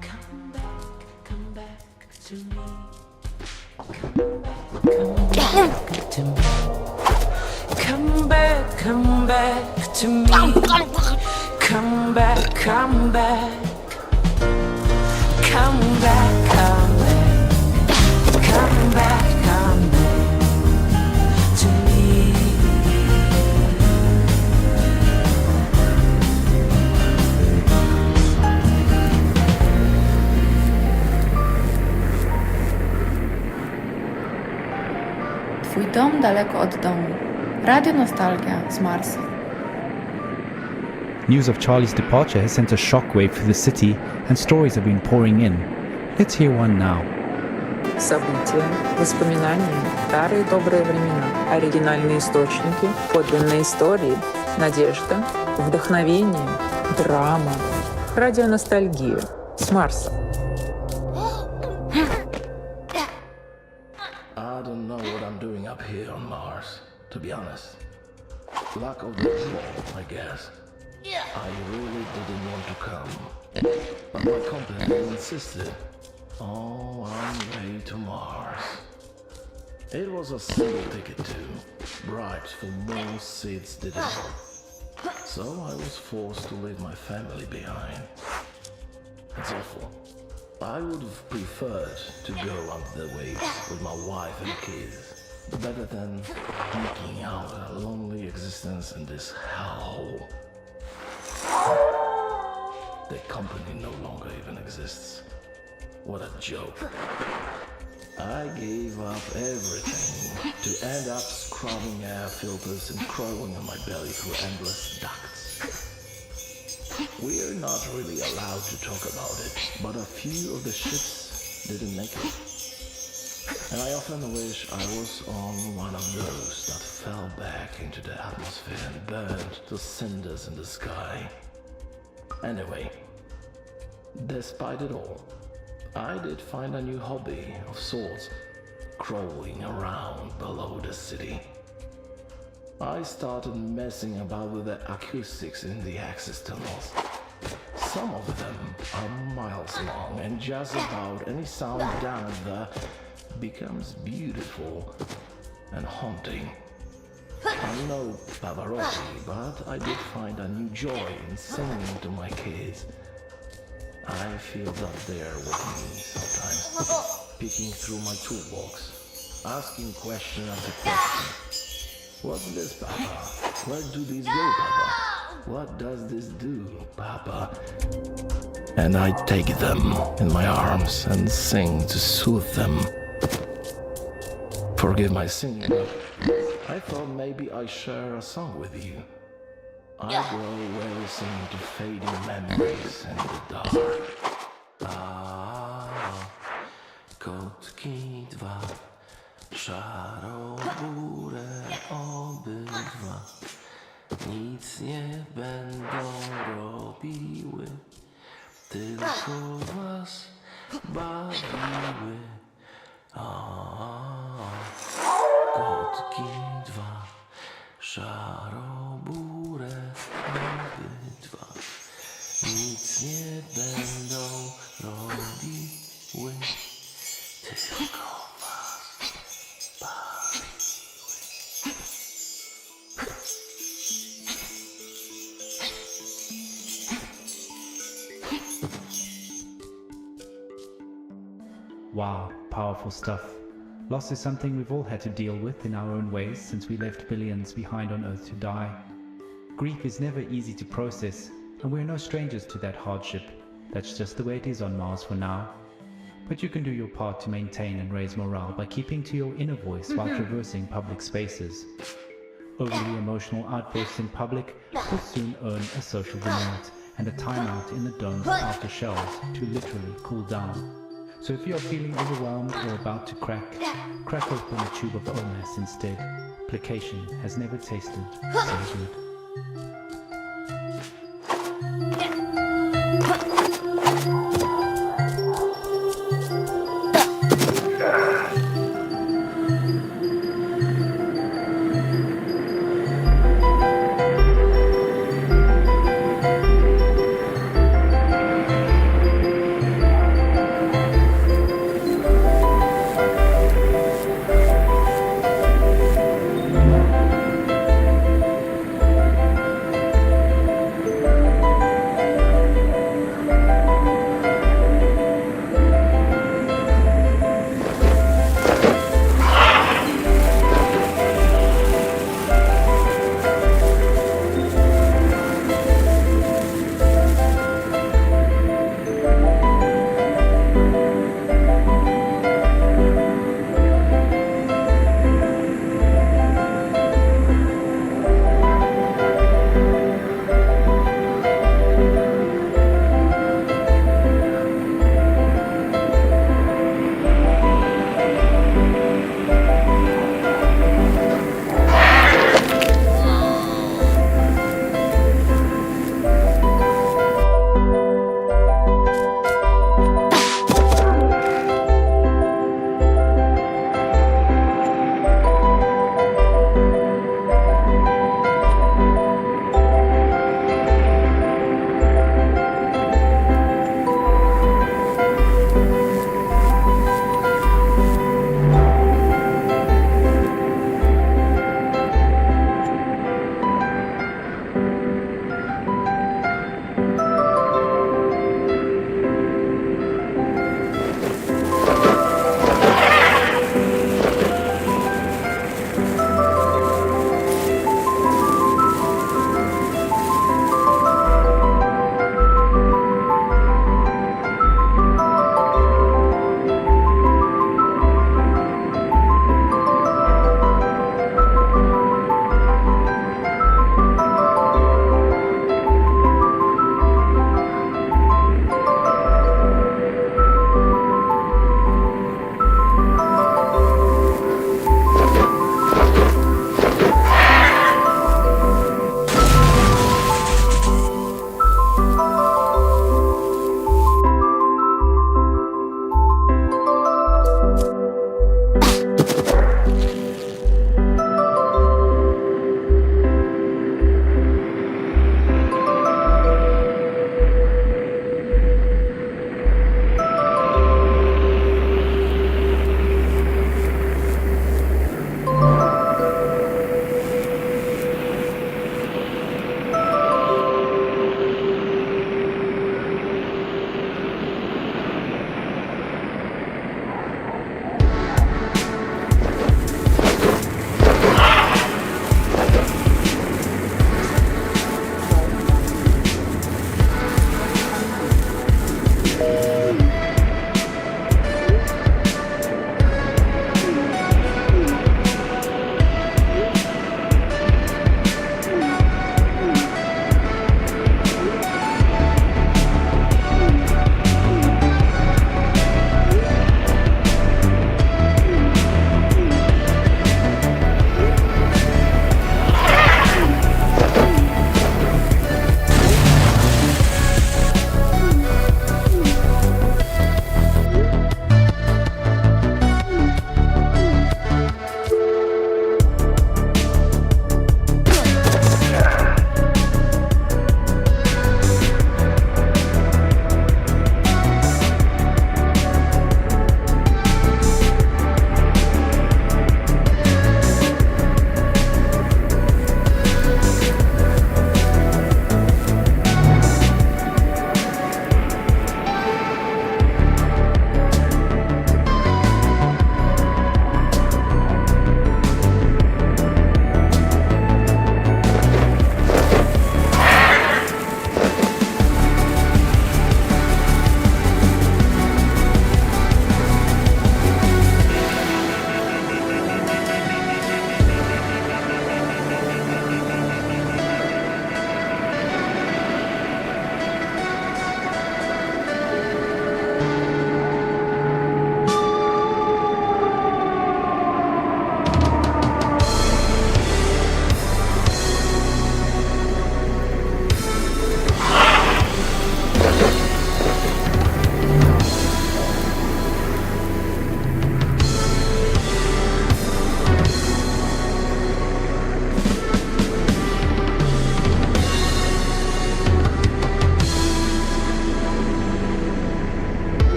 Come back to me. Come back to me. Come back to me. Come back. Come back to me. Twój dom daleko od domu. Radio Nostalgia z Marsa. News of Charlie's departure has sent a shockwave through the city, and stories have been pouring in. Let's hear one now. События, воспоминания, старые добрые времена, оригинальные источники, подлинные истории, надежда, вдохновение, драма. Радионостальгия с Марса. I don't know what I'm doing up here on Mars, to be honest. Luck of the draw, I guess. I really didn't want to come, but my company insisted. Oh, I'm way to Mars. It was a single ticket too. Bribes for most seats didn't help. So I was forced to leave my family behind. It's awful. I would have preferred to go under the waves with my wife and kids. Better than eking out a lonely existence in this hellhole. The company no longer even exists. What a joke. I gave up everything to end up scrubbing air filters and crawling on my belly through endless ducts. We're not really allowed to talk about it, but a few of the ships didn't make it. And I often wish I was on one of those that fell back into the atmosphere and burned to cinders in the sky. Anyway, despite it all, I did find a new hobby of sorts, crawling around below the city. I started messing about with the acoustics in the access tunnels. Some of them are miles long, and just about any sound down there becomes beautiful and haunting. I'm no Pavarotti, but I did find a new joy in singing to my kids. I feel that they're with me sometimes, peeking through my toolbox, asking question after question. What's this, Papa? Where do these go, Papa? What does this do, Papa? And I take them in my arms and sing to soothe them. Forgive my singing, but I thought maybe I share a song with you. I grow weary singing to fading memories in the dark. Kotki dwa, szarobure obydwa, nic nie będą robiły, tylko was bawiły. Kotki dwa, szarobure obydwa, nic nie będą robiły, tylko was bawiły. Wow, powerful stuff. Loss is something we've all had to deal with in our own ways since we left billions behind on Earth to die. Grief is never easy to process, and we're no strangers to that hardship. That's just the way it is on Mars for now. But you can do your part to maintain and raise morale by keeping to your inner voice while traversing public spaces. Overly emotional outbursts in public will soon earn a social demerit and a timeout in the dome's outer shells to literally cool down. So if you're feeling overwhelmed or about to crack open a tube of OMAS instead. Plication has never tasted so good.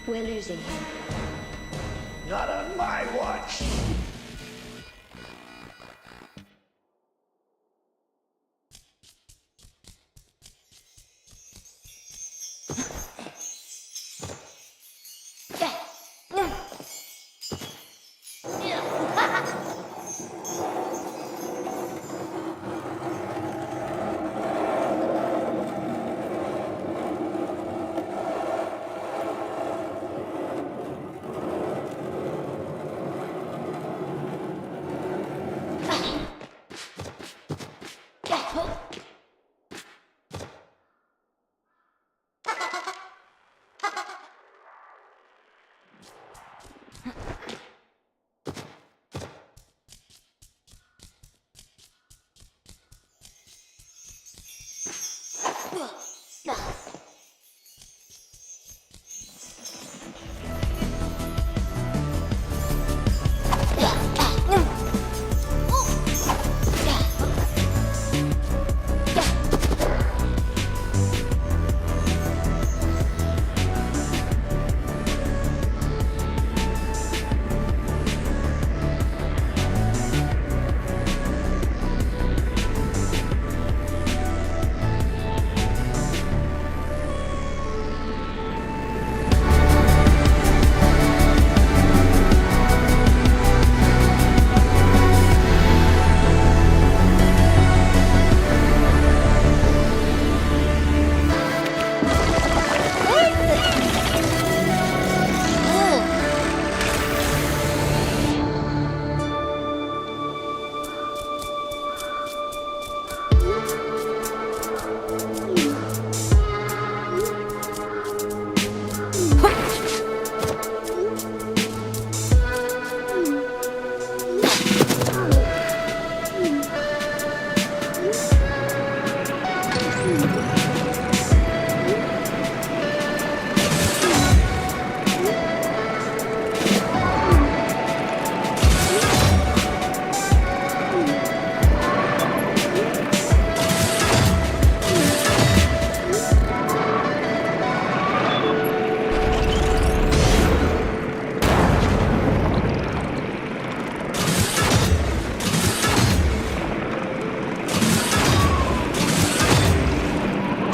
We're losing him. Not on my watch.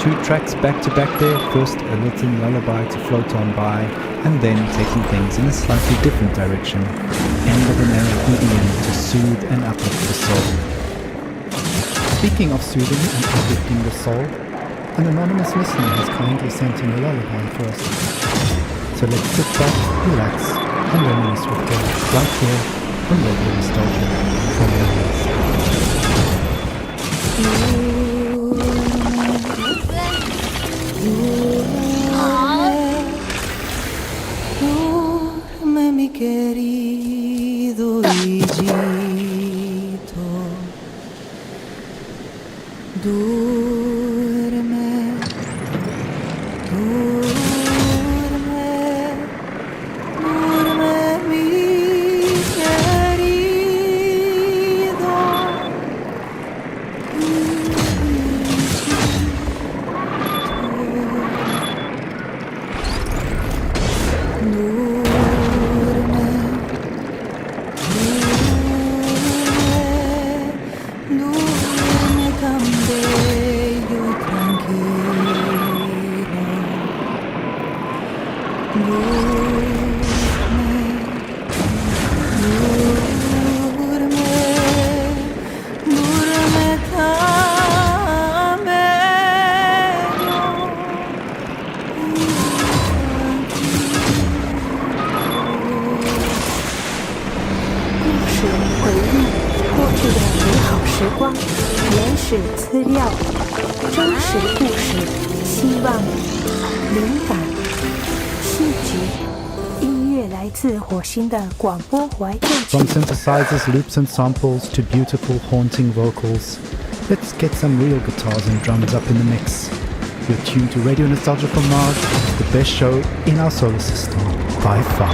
Two tracks back to back there, first a little lullaby to float on by, and then taking things in a slightly different direction, end of an era EDM to soothe and uplift the soul. Speaking of soothing and uplifting the soul, an anonymous listener has kindly sent in a lullaby for us. So let's sit back, relax, and reminisce with care, right here on Radio Nostalgia from Duerme mi querido hijito, duerme, duerme, duerme mi querido duerme tan bello y tranquilo, duerme tan bello y故事回忆过去的美好时光，原始资料，真实故事，希望，灵感，戏剧，音乐来自火星的广播怀旧曲。 From synthesizers, loops and samples to beautiful haunting vocals, let's get some real guitars and drums up in the mix. You're tuned to Radio Nostalgia from Mars, the best show in our solar system, by far.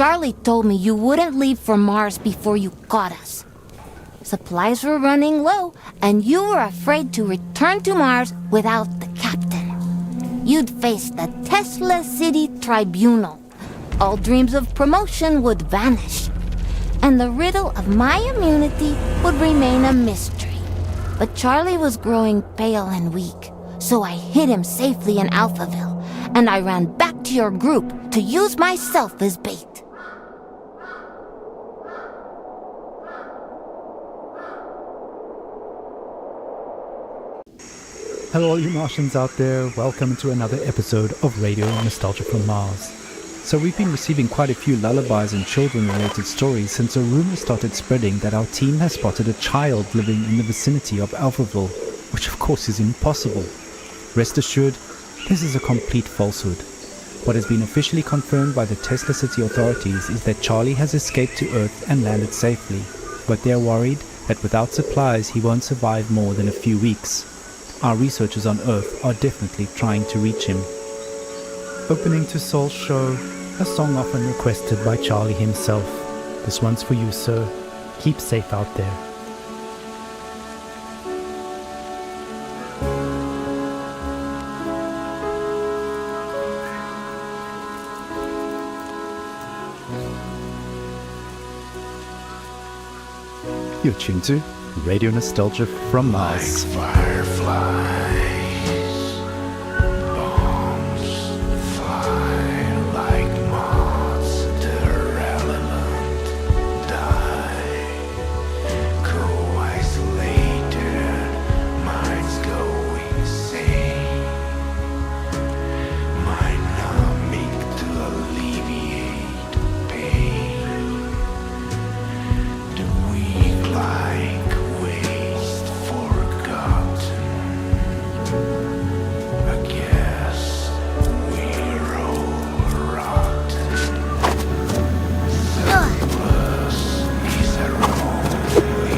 Charlie told me you wouldn't leave for Mars before you got us. Supplies were running low, and you were afraid to return to Mars without the captain. You'd face the Tesla City Tribunal. All dreams of promotion would vanish, and the riddle of my immunity would remain a mystery. But Charlie was growing pale and weak, so I hid him safely in Alphaville, and I ran back to your group to use myself as bait. Hello all you Martians out there, welcome to another episode of Radio Nostalgia from Mars. So we've been receiving quite a few lullabies and children-related stories since a rumor started spreading that our team has spotted a child living in the vicinity of Alphaville, which of course is impossible. Rest assured, this is a complete falsehood. What has been officially confirmed by the Tesla City authorities is that Charlie has escaped to Earth and landed safely, but they are worried that without supplies he won't survive more than a few weeks. Our researchers on Earth are definitely trying to reach him. Opening to Soul's show, a song often requested by Charlie himself. This one's for you, sir. Keep safe out there. You're tuned to Radio Nostalgia from Mars. Like fireflies, bombs fly like moths. Their element die. Go isolated, minds go insane. Mind numbing to alleviate pain. The weak like waste forgotten. I guess we're all rotten. Surplus is our only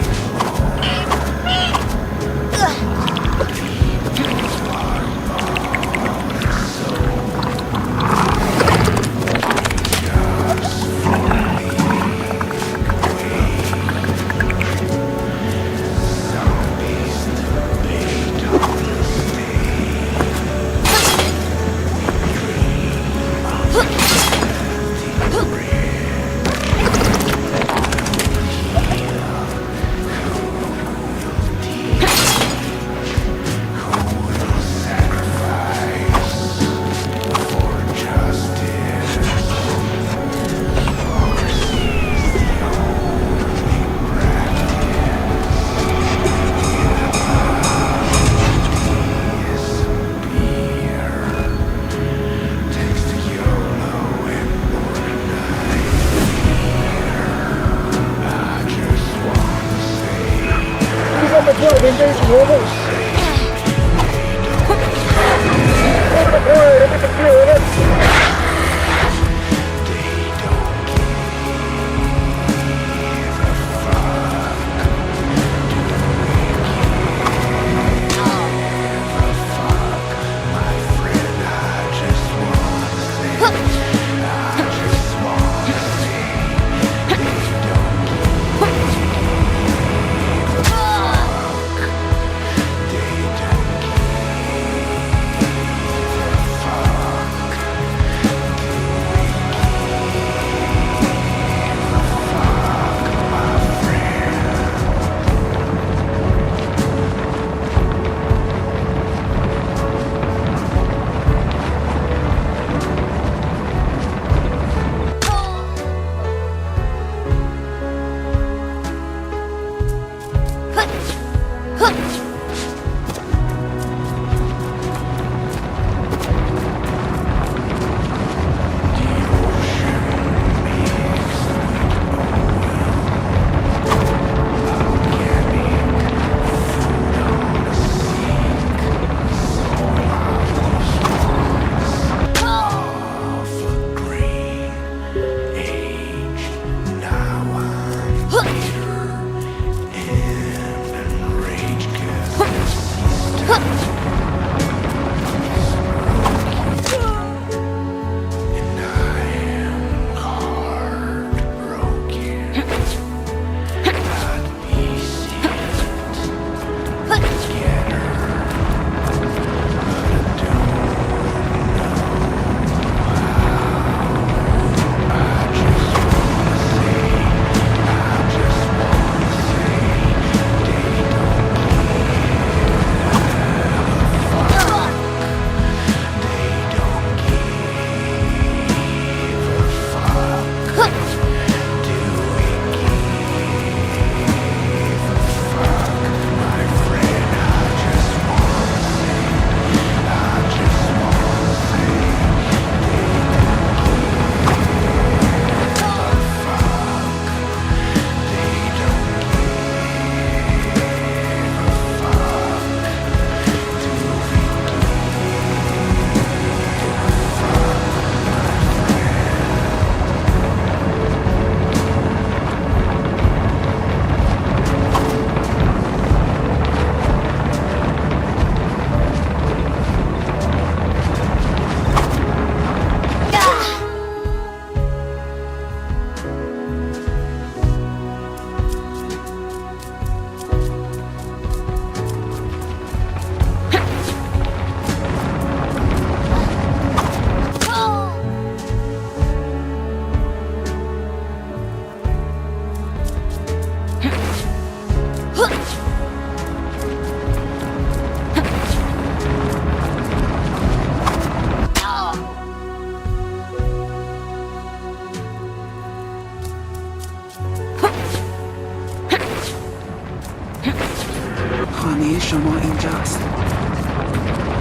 شما اینجاست.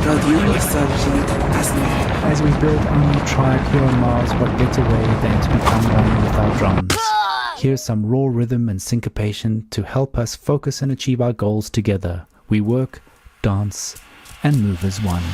رادیو نوستالژی از ما. As we build our new tribe here on Mars, what better way than to become one with our drums? Here's some raw rhythm and syncopation to help us focus and achieve our goals together. We work, dance, and move as one.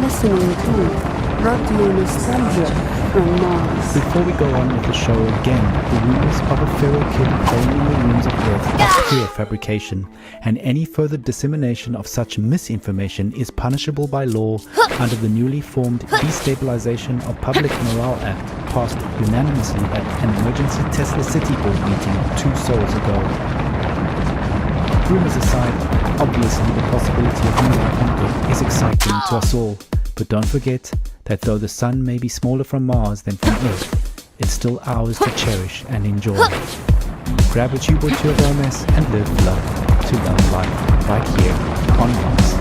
listening to Radio Nostalgia from Mars. Before we go on with the show again, the rumors of a feral kid playing in the rooms of Earth are pure fabrication, and any further dissemination of such misinformation is punishable by law under the newly formed Destabilization of Public Morale Act, passed unanimously at an emergency Tesla City Board meeting 2 sols ago. Rumors aside, obviously the possibility of new life on Earth is exciting to us all, but don't forget that though the sun may be smaller from Mars than from Earth, it's still ours to cherish and enjoy. Grab a tube or two of romance and live love to love life right here on Mars.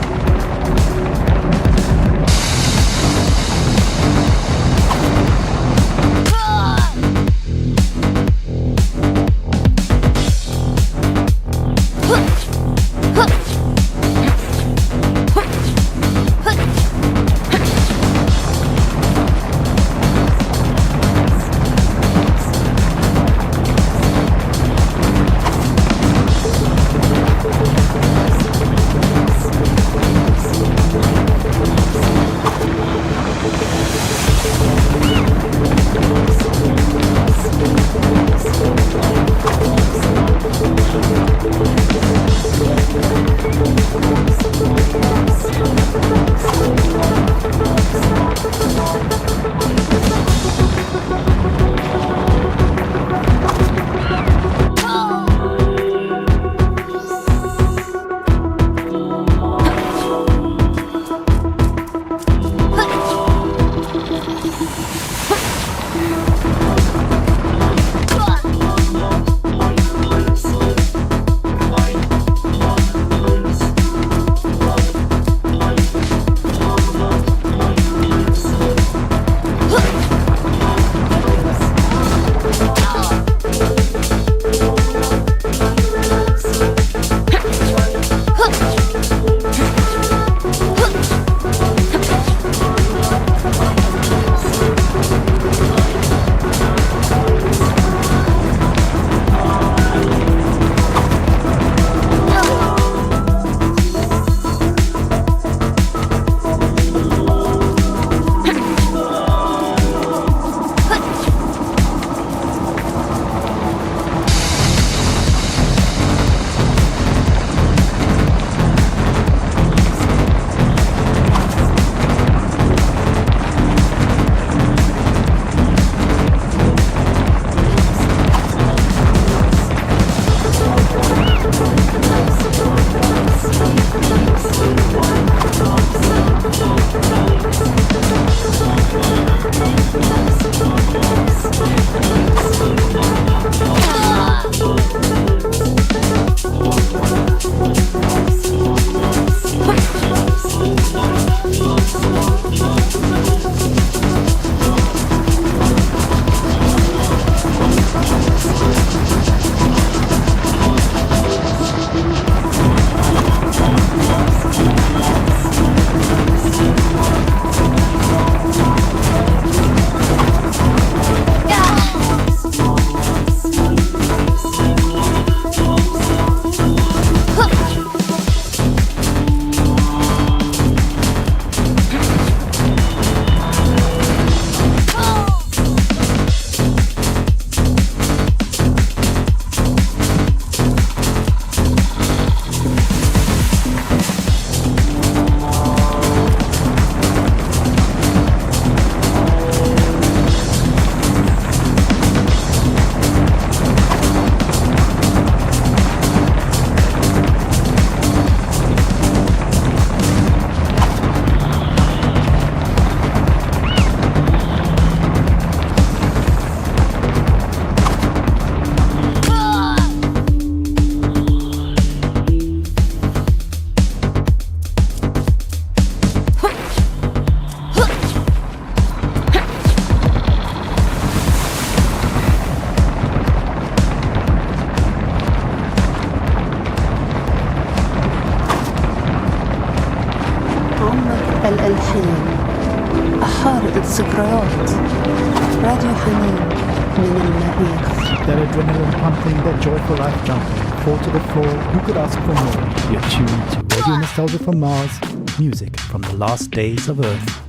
الألحان أحارق الذكريات راديو حنين من المريخ. That adrenaline pumping, that joyful life jumping, fall to the floor, who could ask for more? You're tuned to Radio Nostalgia from Mars with music from the last days of Earth.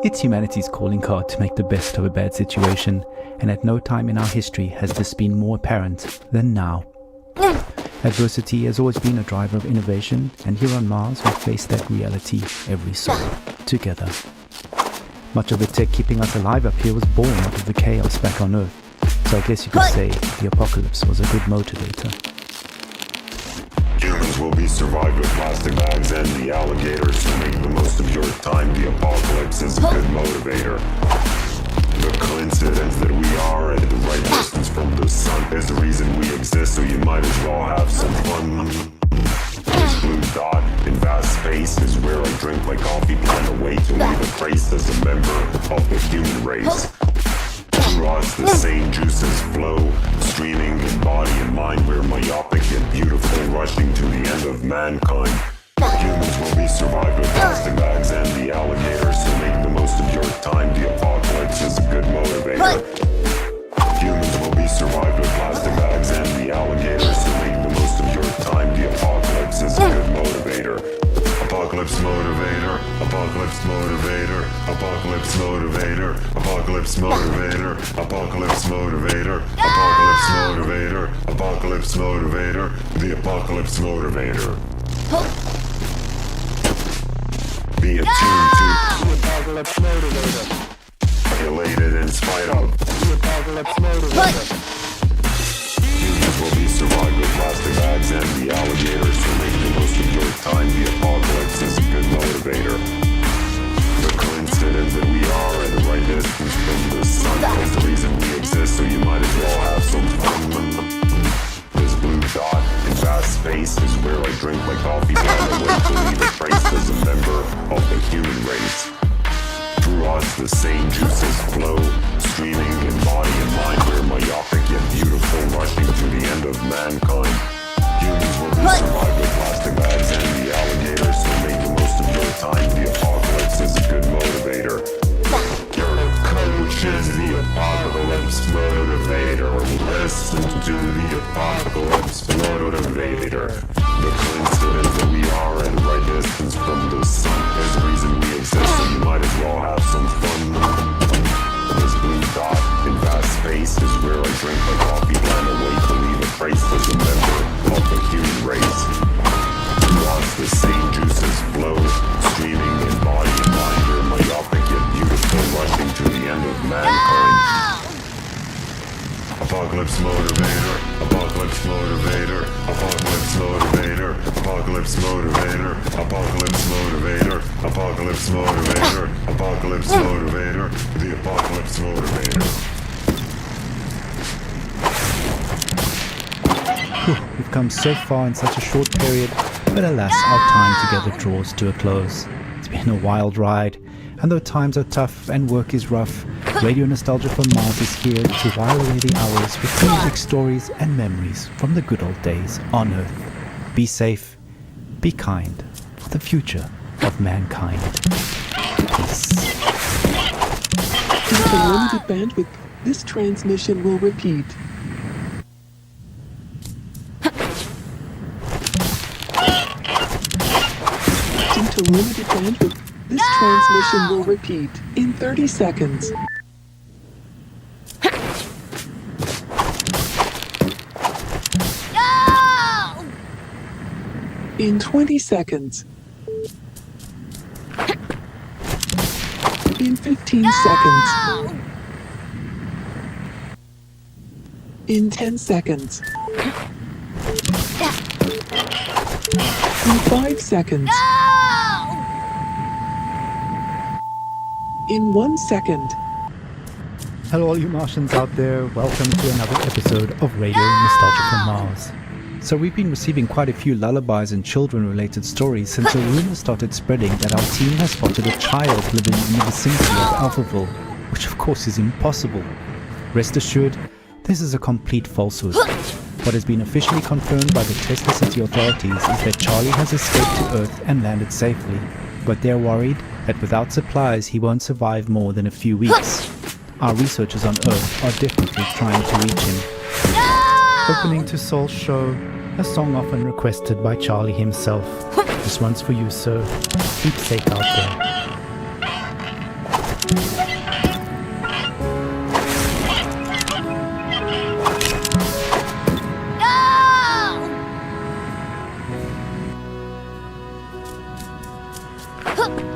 It's humanity's calling card to make the best of a bad situation, and at no time in our history has this been more apparent than now. Adversity has always been a driver of innovation, and here on Mars we face that reality every so together. Much of the tech keeping us alive up here was born out of the chaos back on Earth, so I guess you could say the apocalypse was a good motivator. Humans will be survived with plastic bags and the alligators, so make the most of your time. The apocalypse is a good motivator. The coincidence that we are at the right distance from the sun is the reason we exist, so you might as well have some fun. This blue dot in vast space is where I drink my coffee, plan a way to leave a trace as a member of the human race. Through us the same juices flow, streaming in body and mind. We're myopic and beautiful, rushing to the end of mankind. Humans will be survived with plastic bags and the alligators, so make the most of your time. The apocalypse is a good motivator. Humans will be survived with plastic bags and the alligators, so make the most of your time. The apocalypse is a good motivator. Apocalypse motivator, apocalypse motivator, apocalypse motivator, apocalypse motivator, apocalypse motivator, apocalypse motivator, apocalypse motivator, the apocalypse motivator. Be attuned to the apocalypse motivator. Elated in spite of the apocalypse motivator. Humans will be survived with plastic bags and the alligators, so make the most of your time. The apocalypse is a good motivator. The coincidence that we are at the right distance from the sun is the reason we exist, so you might as well have some fun. This blue dot in vast space is where I drink my coffee, plan a way to leave a trace as a member of the human race. Through us the same juices flow, streaming in body and mind. We're myopic yet beautiful, rushing to the end of mankind. Humans will be survived with plastic bags and the alligators, so make the most of your time. The apocalypse is a good motivator. Your coach is the apocalypse motivator. Listen to the apocalypse motivator. The coincidence that we are at the right distance from the sun is the reason we exist, so you might as well have some fun. This blue dot in vast space is where I drink my coffee, plan a way to leave a trace as a member of the human race. Through us the same juices flow, streaming in body and mind. We're myopic yet beautiful, rushing to the end of mankind. Apocalypse motivator, apocalypse motivator, apocalypse motivator, apocalypse motivator, apocalypse motivator, apocalypse motivator, apocalypse motivator, the apocalypse motivator. We've come so far in such a short period, but alas, our time together draws to a close. It's been a wild ride, and though times are tough and work is rough, Radio Nostalgia from Mars is here to while away the hours with music, stories and memories from the good old days on Earth. Be safe, be kind, for the future of mankind. Peace. Due to limited bandwidth, this transmission will repeat. Due to limited bandwidth, this transmission will repeat in 30 seconds. In 20 seconds. In 15 seconds. In 10 seconds. In 5 seconds. In 1 second. Hello all you Martians out there, welcome to another episode of Radio Nostalgia from Mars. So we've been receiving quite a few lullabies and children-related stories since a rumor started spreading that our team has spotted a child living in the vicinity of Alphaville, which of course is impossible. Rest assured, this is a complete falsehood. What has been officially confirmed by the Tesla City authorities is that Charlie has escaped to Earth and landed safely, but they're worried that without supplies he won't survive more than a few weeks. Our researchers on Earth are definitely trying to reach him. Opening to Soul's show, a song often requested by Charlie himself. This one's for you, sir. Keep safe out there.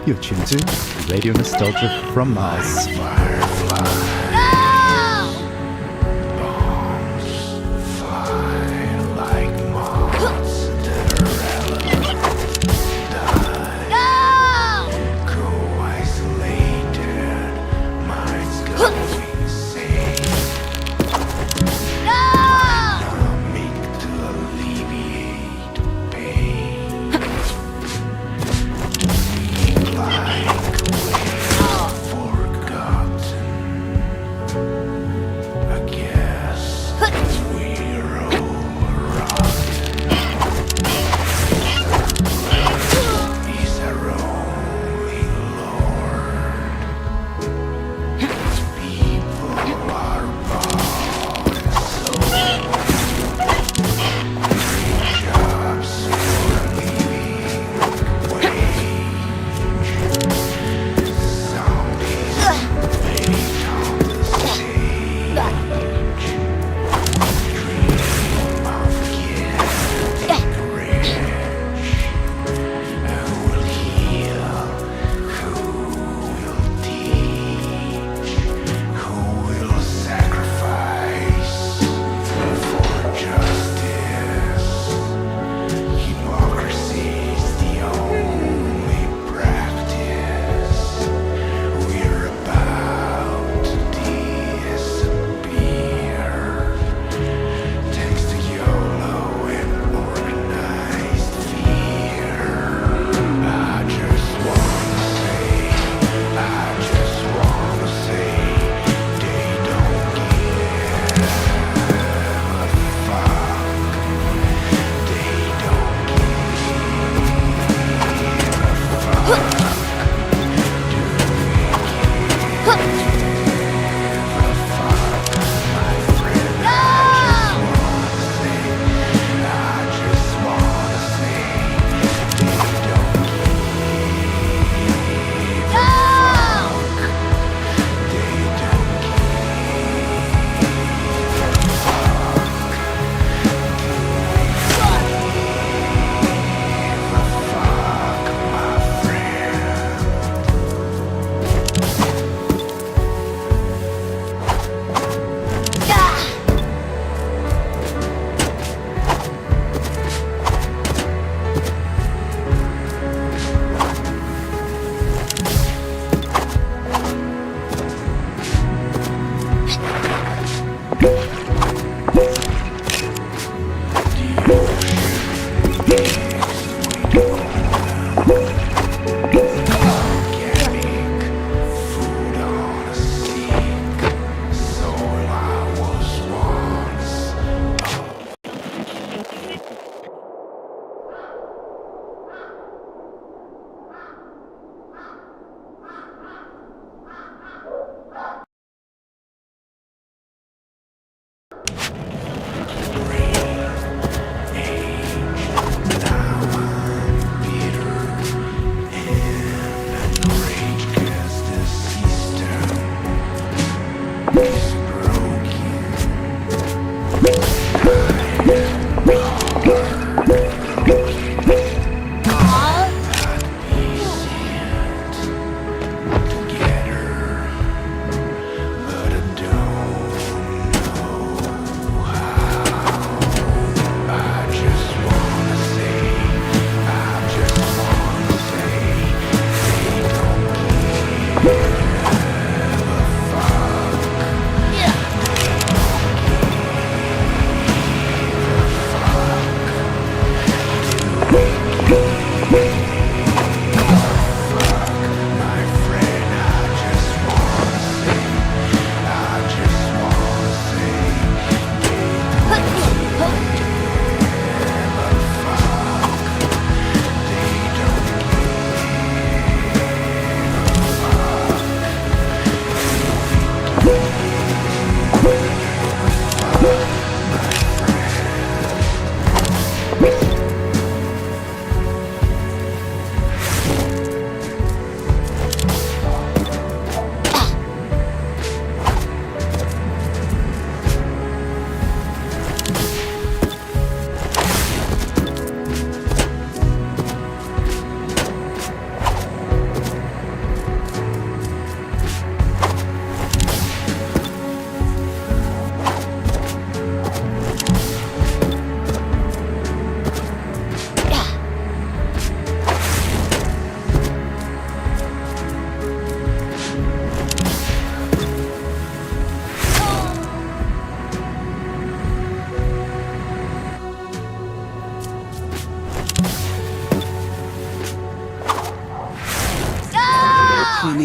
You're tuned to Radio Nostalgia from Mars.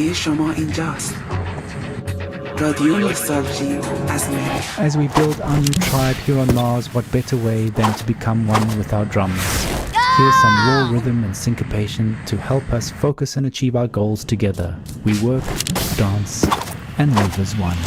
زندگی شما اینجاست. رادیو نوستالژی از مهر. As we build our new tribe here on Mars, what better way than to become one with our drums? Here's some raw rhythm and syncopation to help us focus and achieve our goals together. We work, dance, and move as one.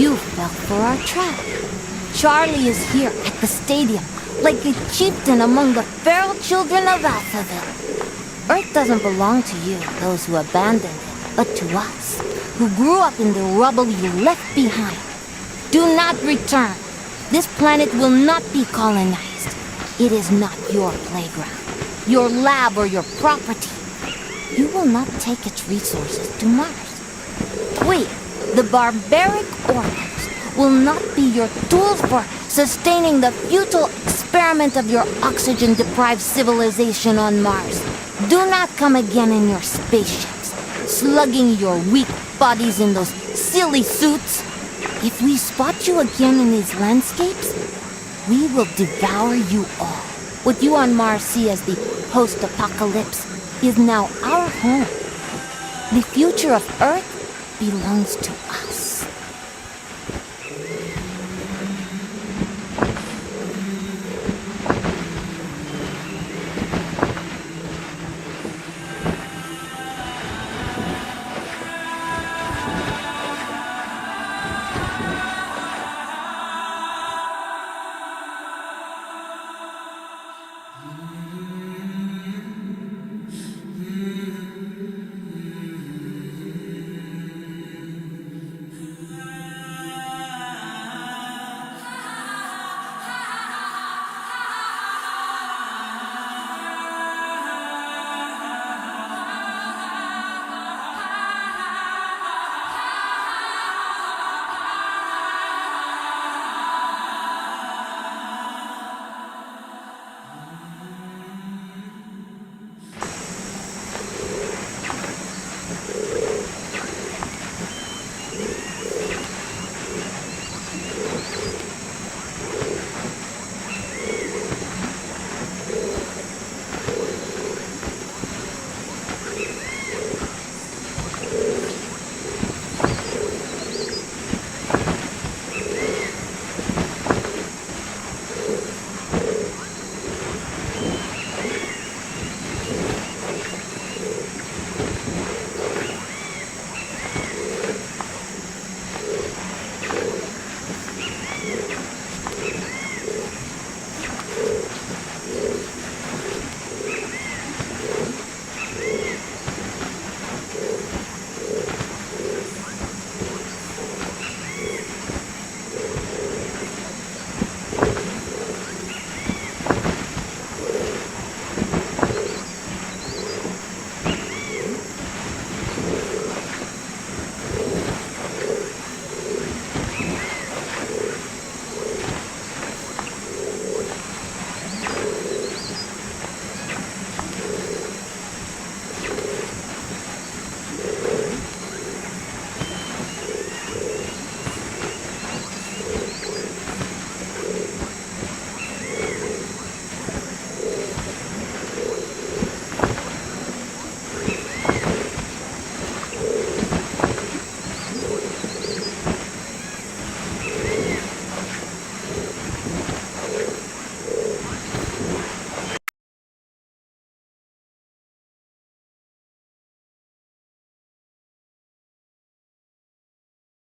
You fell for our trap. Charlie is here at the stadium, like a chieftain among the feral children of Alphaville. Earth doesn't belong to you, those who abandoned it, but to us, who grew up in the rubble you left behind. Do not return. This planet will not be colonized. It is not your playground, your lab, or your property. You will not take its resources to Mars. We, the barbaric orphans, will not be your tools for sustaining the futile experiment of your oxygen-deprived civilization on Mars. Do not come again in your spaceships, slugging your weak bodies in those silly suits. If we spot you again in these landscapes, we will devour you all. What you on Mars see as the post-apocalypse is now our home. The future of Earth belongs to us.